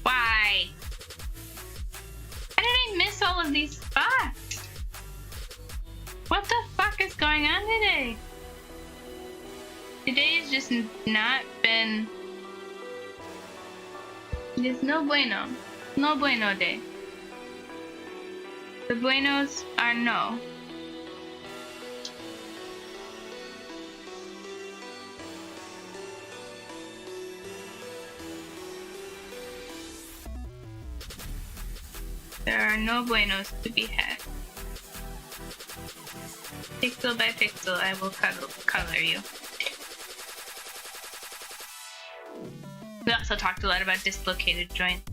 Why? How did I miss all of these spots? What the fuck is going on today? Today has just not been... It's no bueno. No bueno day. The buenos are no. There are no buenos to be had. Pixel by pixel, I will color you. We also talked a lot about dislocated joints.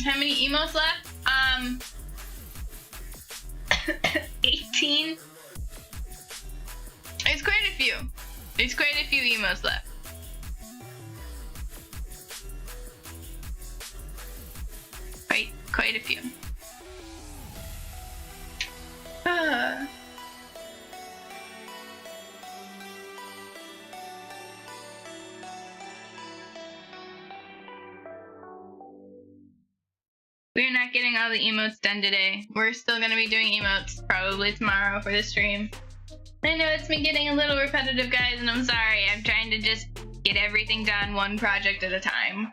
How many emotes left? 18. It's quite a few. There's quite a few emotes left. Quite a few. We're not getting all the emotes done today. We're still going to be doing emotes probably tomorrow for the stream. I know it's been getting a little repetitive, guys, and I'm sorry. I'm trying to just get everything done one project at a time.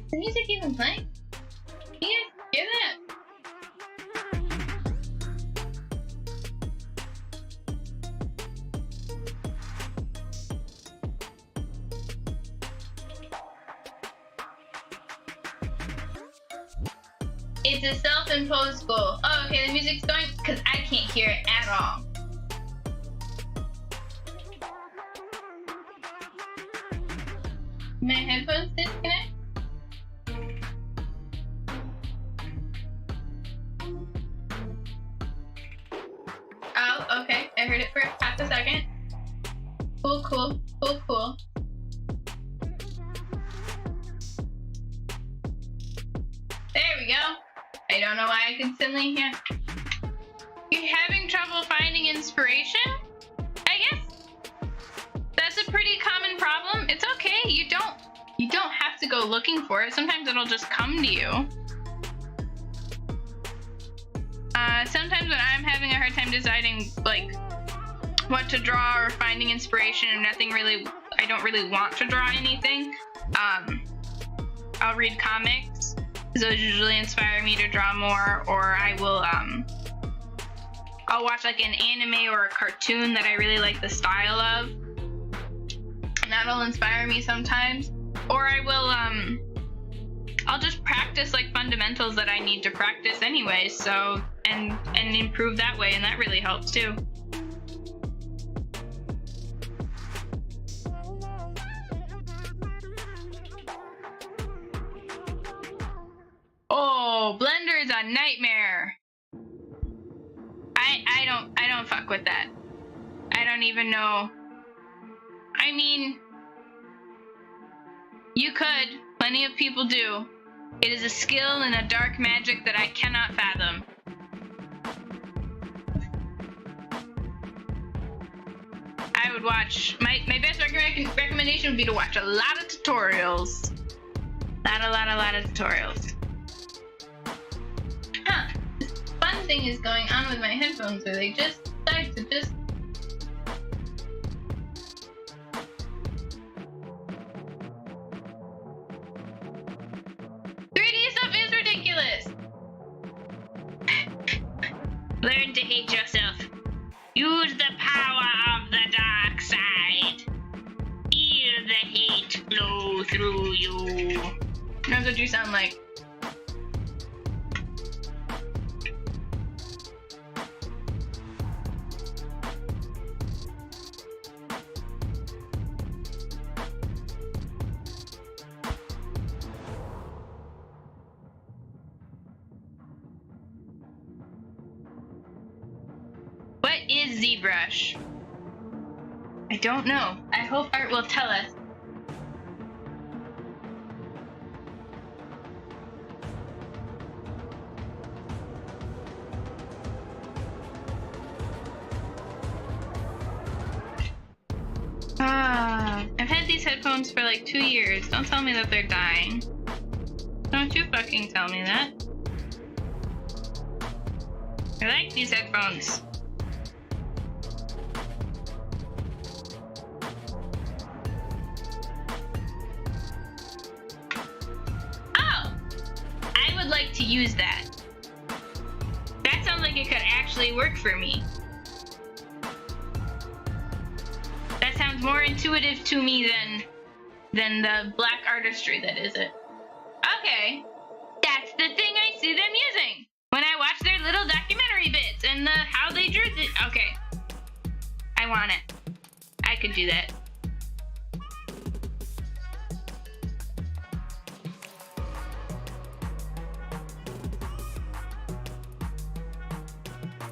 Is the music even playing? Can you guys hear that? It's a self-imposed goal. Oh, okay, the music's going because I can't hear it at all. My headphones disconnect? Relax a second. Cool, cool, cool, cool. There we go. I don't know why I could suddenly hear. You're having trouble finding inspiration? I guess that's a pretty common problem. It's okay. You don't have to go looking for it. Sometimes it'll just come to you. Sometimes when I'm having a hard time deciding like what to draw or finding inspiration and I don't really want to draw anything, I'll read comics. Those usually inspire me to draw more, or I'll watch like an anime or a cartoon that I really like the style of, and that'll inspire me sometimes. Or I'll just practice like fundamentals that I need to practice anyway, so and improve that way, and that really helps too. Oh, Blender is a nightmare. I don't fuck with that. I don't even know. I mean, you could. Plenty of people do. It is a skill and a dark magic that I cannot fathom. I would watch, my best recommendation would be to watch a lot of tutorials. A lot of tutorials. Huh. This fun thing is going on with my headphones where they just decide to just... Learn to hate yourself. Use the power of the dark side. Feel the hate flow through you. That's what you sound like. What is ZBrush? I don't know. I hope Art will tell us. I've had these headphones for like 2 years. Don't tell me that they're dying. Don't you fucking tell me that. I like these headphones. Like to use that. That sounds like it could actually work for me. That sounds more intuitive to me than the black artistry that is it. Okay. That's the thing I see them using when I watch their little documentary bits and how they drew it. Okay. I want it. I could do that.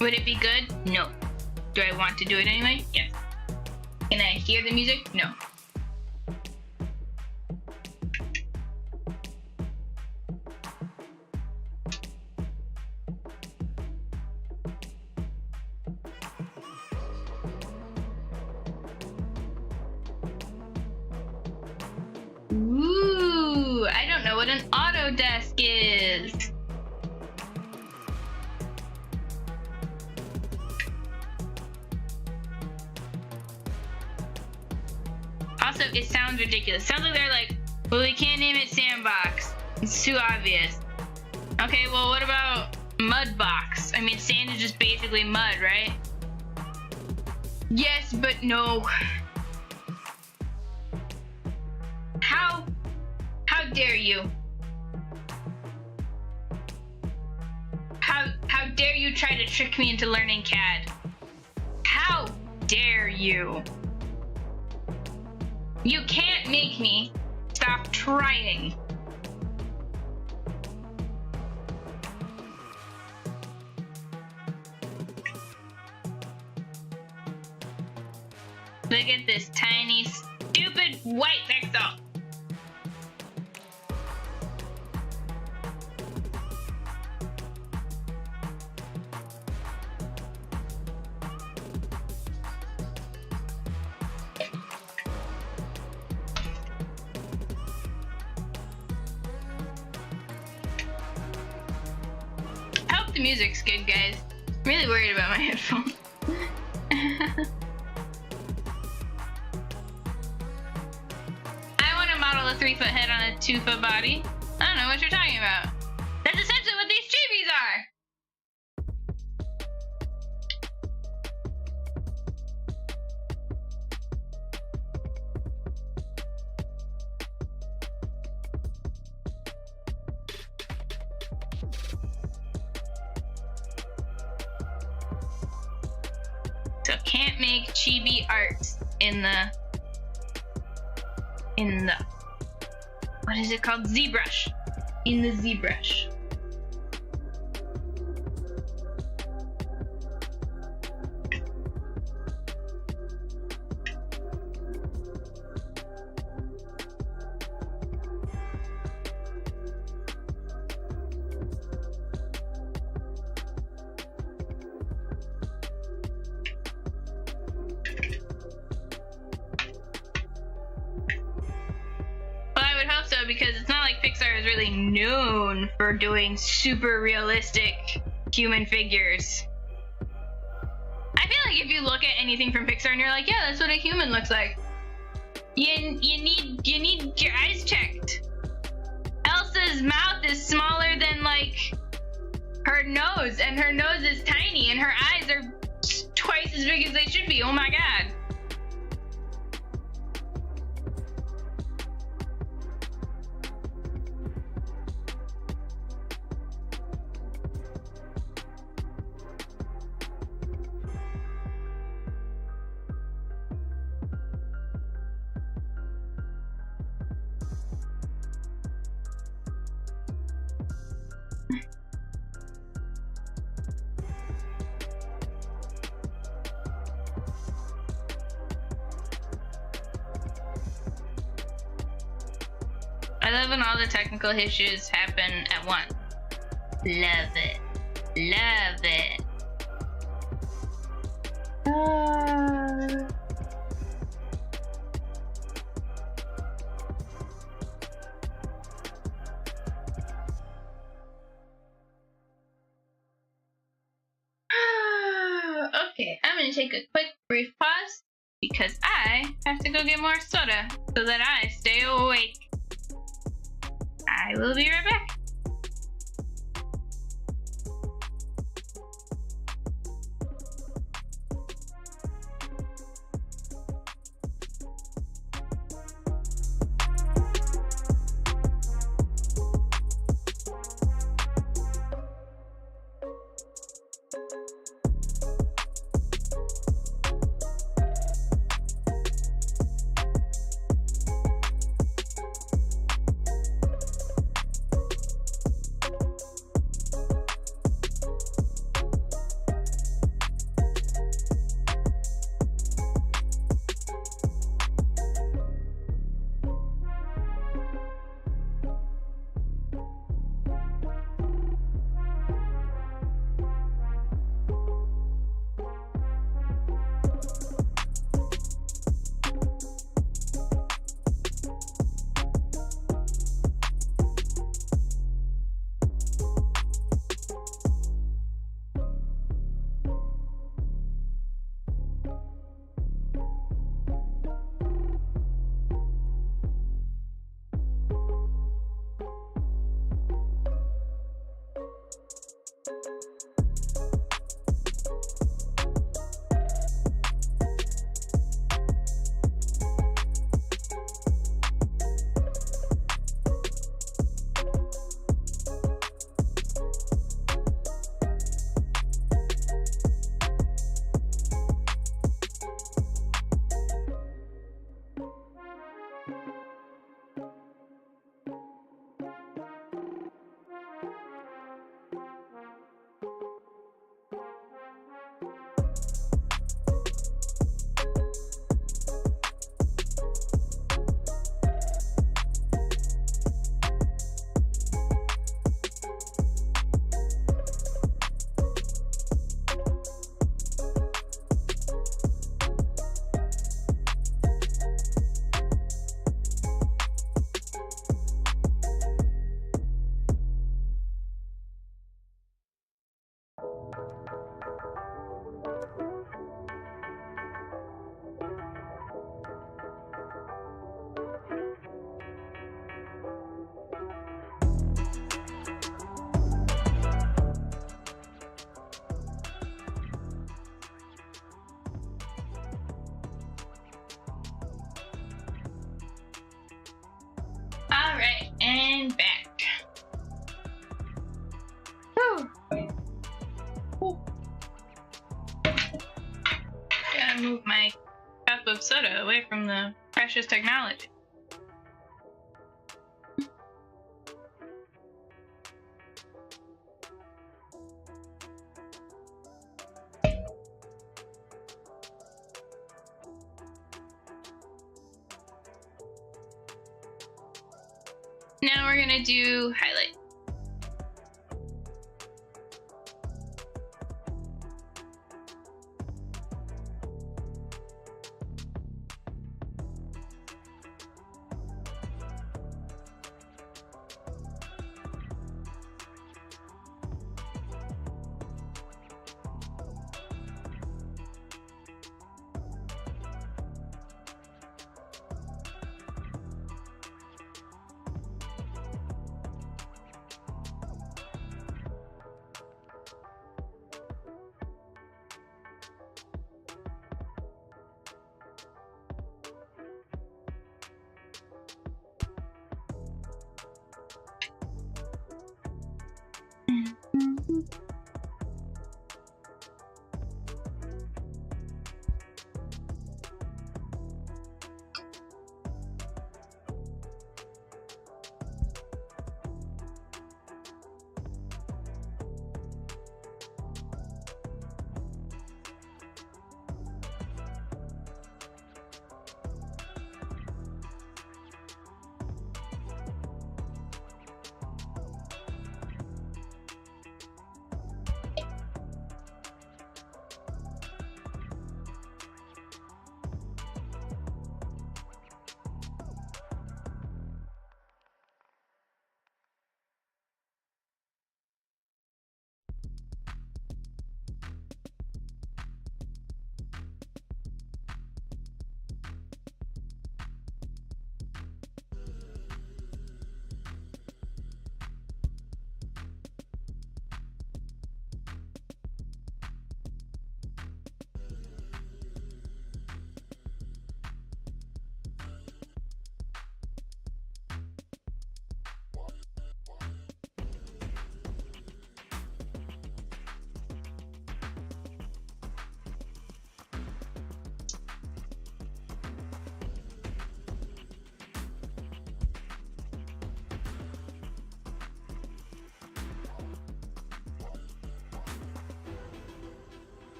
Would it be good? No. Do I want to do it anyway? Yes. Can I hear the music? No. Ooh, I don't know what an Autodesk is. Also, it sounds ridiculous. Sounds like they're like, well, we can't name it Sandbox. It's too obvious. Okay, well, what about Mudbox? I mean, sand is just basically mud, right? Yes, but no. How dare you? How dare you try to trick me into learning CAD? How dare you? You can't make me stop trying. Look at this tiny, stupid white pixel. I hope the music's good, guys. I'm really worried about my headphones. A 3-foot head on a 2-foot body. I don't know what you're talking about. That's essentially what these chibis are. So can't make chibi art in the what is it called? ZBrush. In the ZBrush. Because it's not like Pixar is really known for doing super realistic human figures. I feel like if you look at anything from Pixar and you're like, yeah, that's what a human looks like, you need your eyes checked. Elsa's mouth is smaller than like her nose, and her nose is tiny, and her eyes are twice as big as they should be. Oh my god. I love when all the technical issues happen at once. Love it. Love it. Okay, I'm gonna take a quick brief pause because I have to go get more soda so that I stay awake. I will be right back. gotta move my cup of soda away from the precious technology. Now we're gonna do highlight.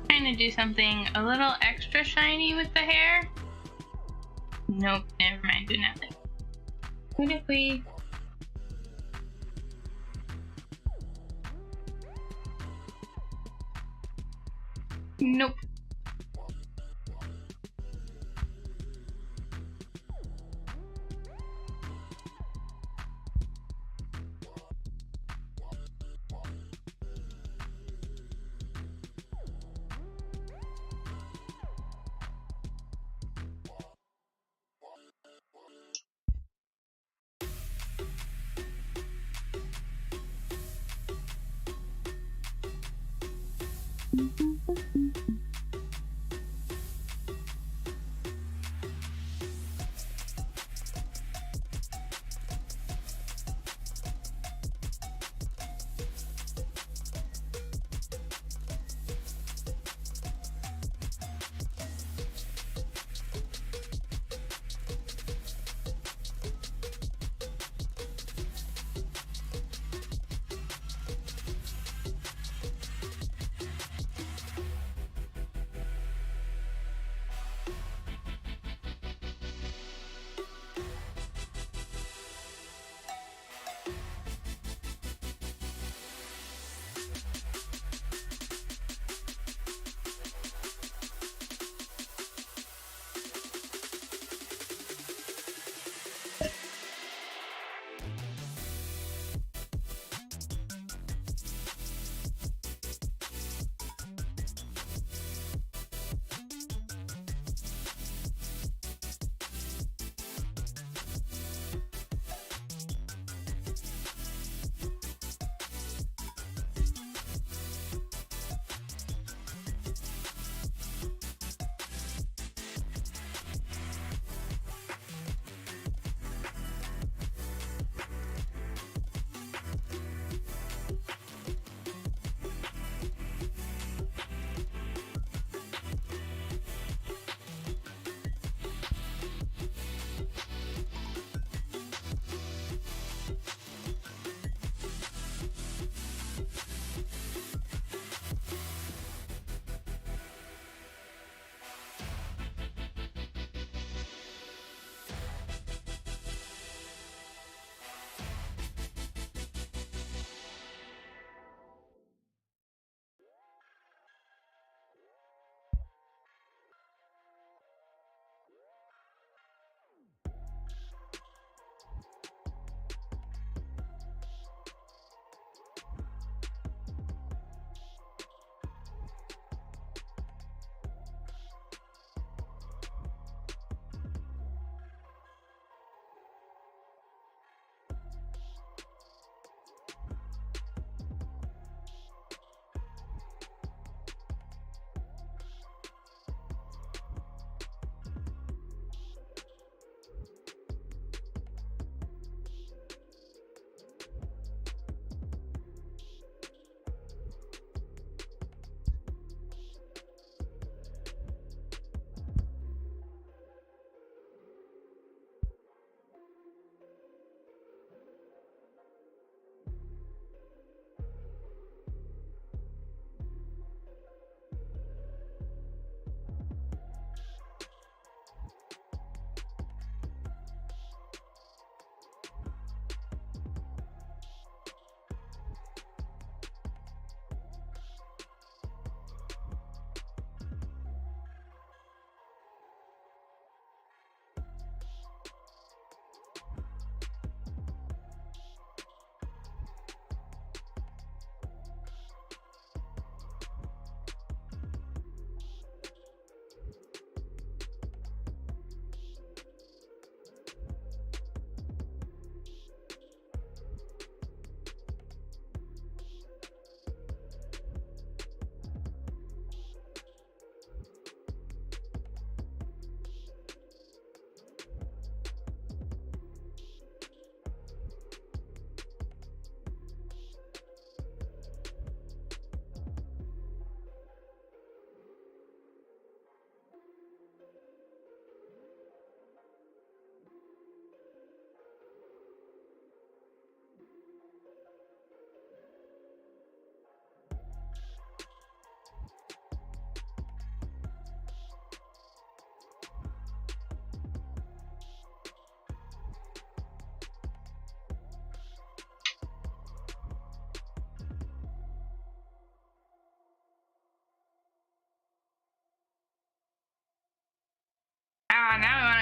Trying to do something a little extra shiny with the hair. Nope, never mind, do nothing. What if we... Nope.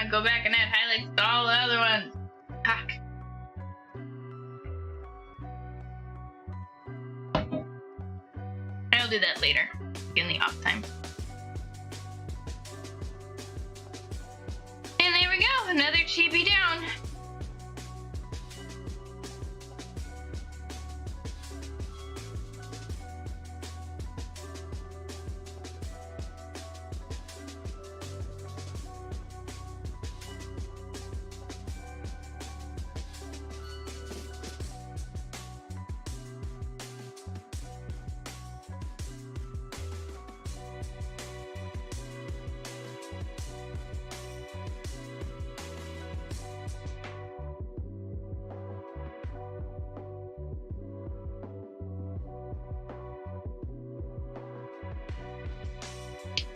gotta go back and add highlights to all the other ones. Fuck. I'll do that later, in the off time. And there we go, another chibi down.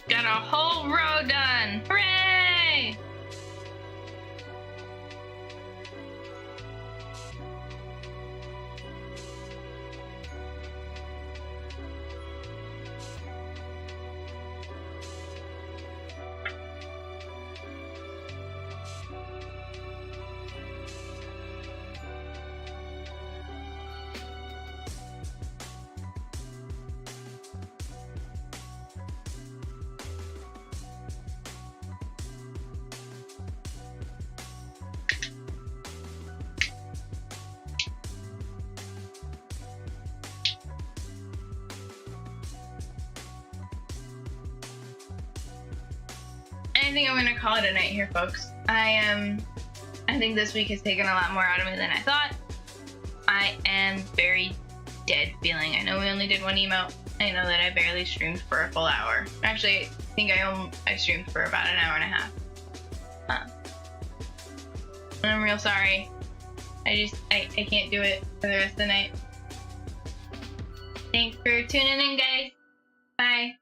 Got a whole row done! Hooray! I think I'm gonna call it a night here, folks. I think this week has taken a lot more out of me than I thought. I am very dead feeling. I know we only did one emote. I know that I barely streamed for a full hour. Actually, I think I streamed for about an hour and a half. And I'm real sorry. I can't do it for the rest of the night. Thanks for tuning in, guys. Bye.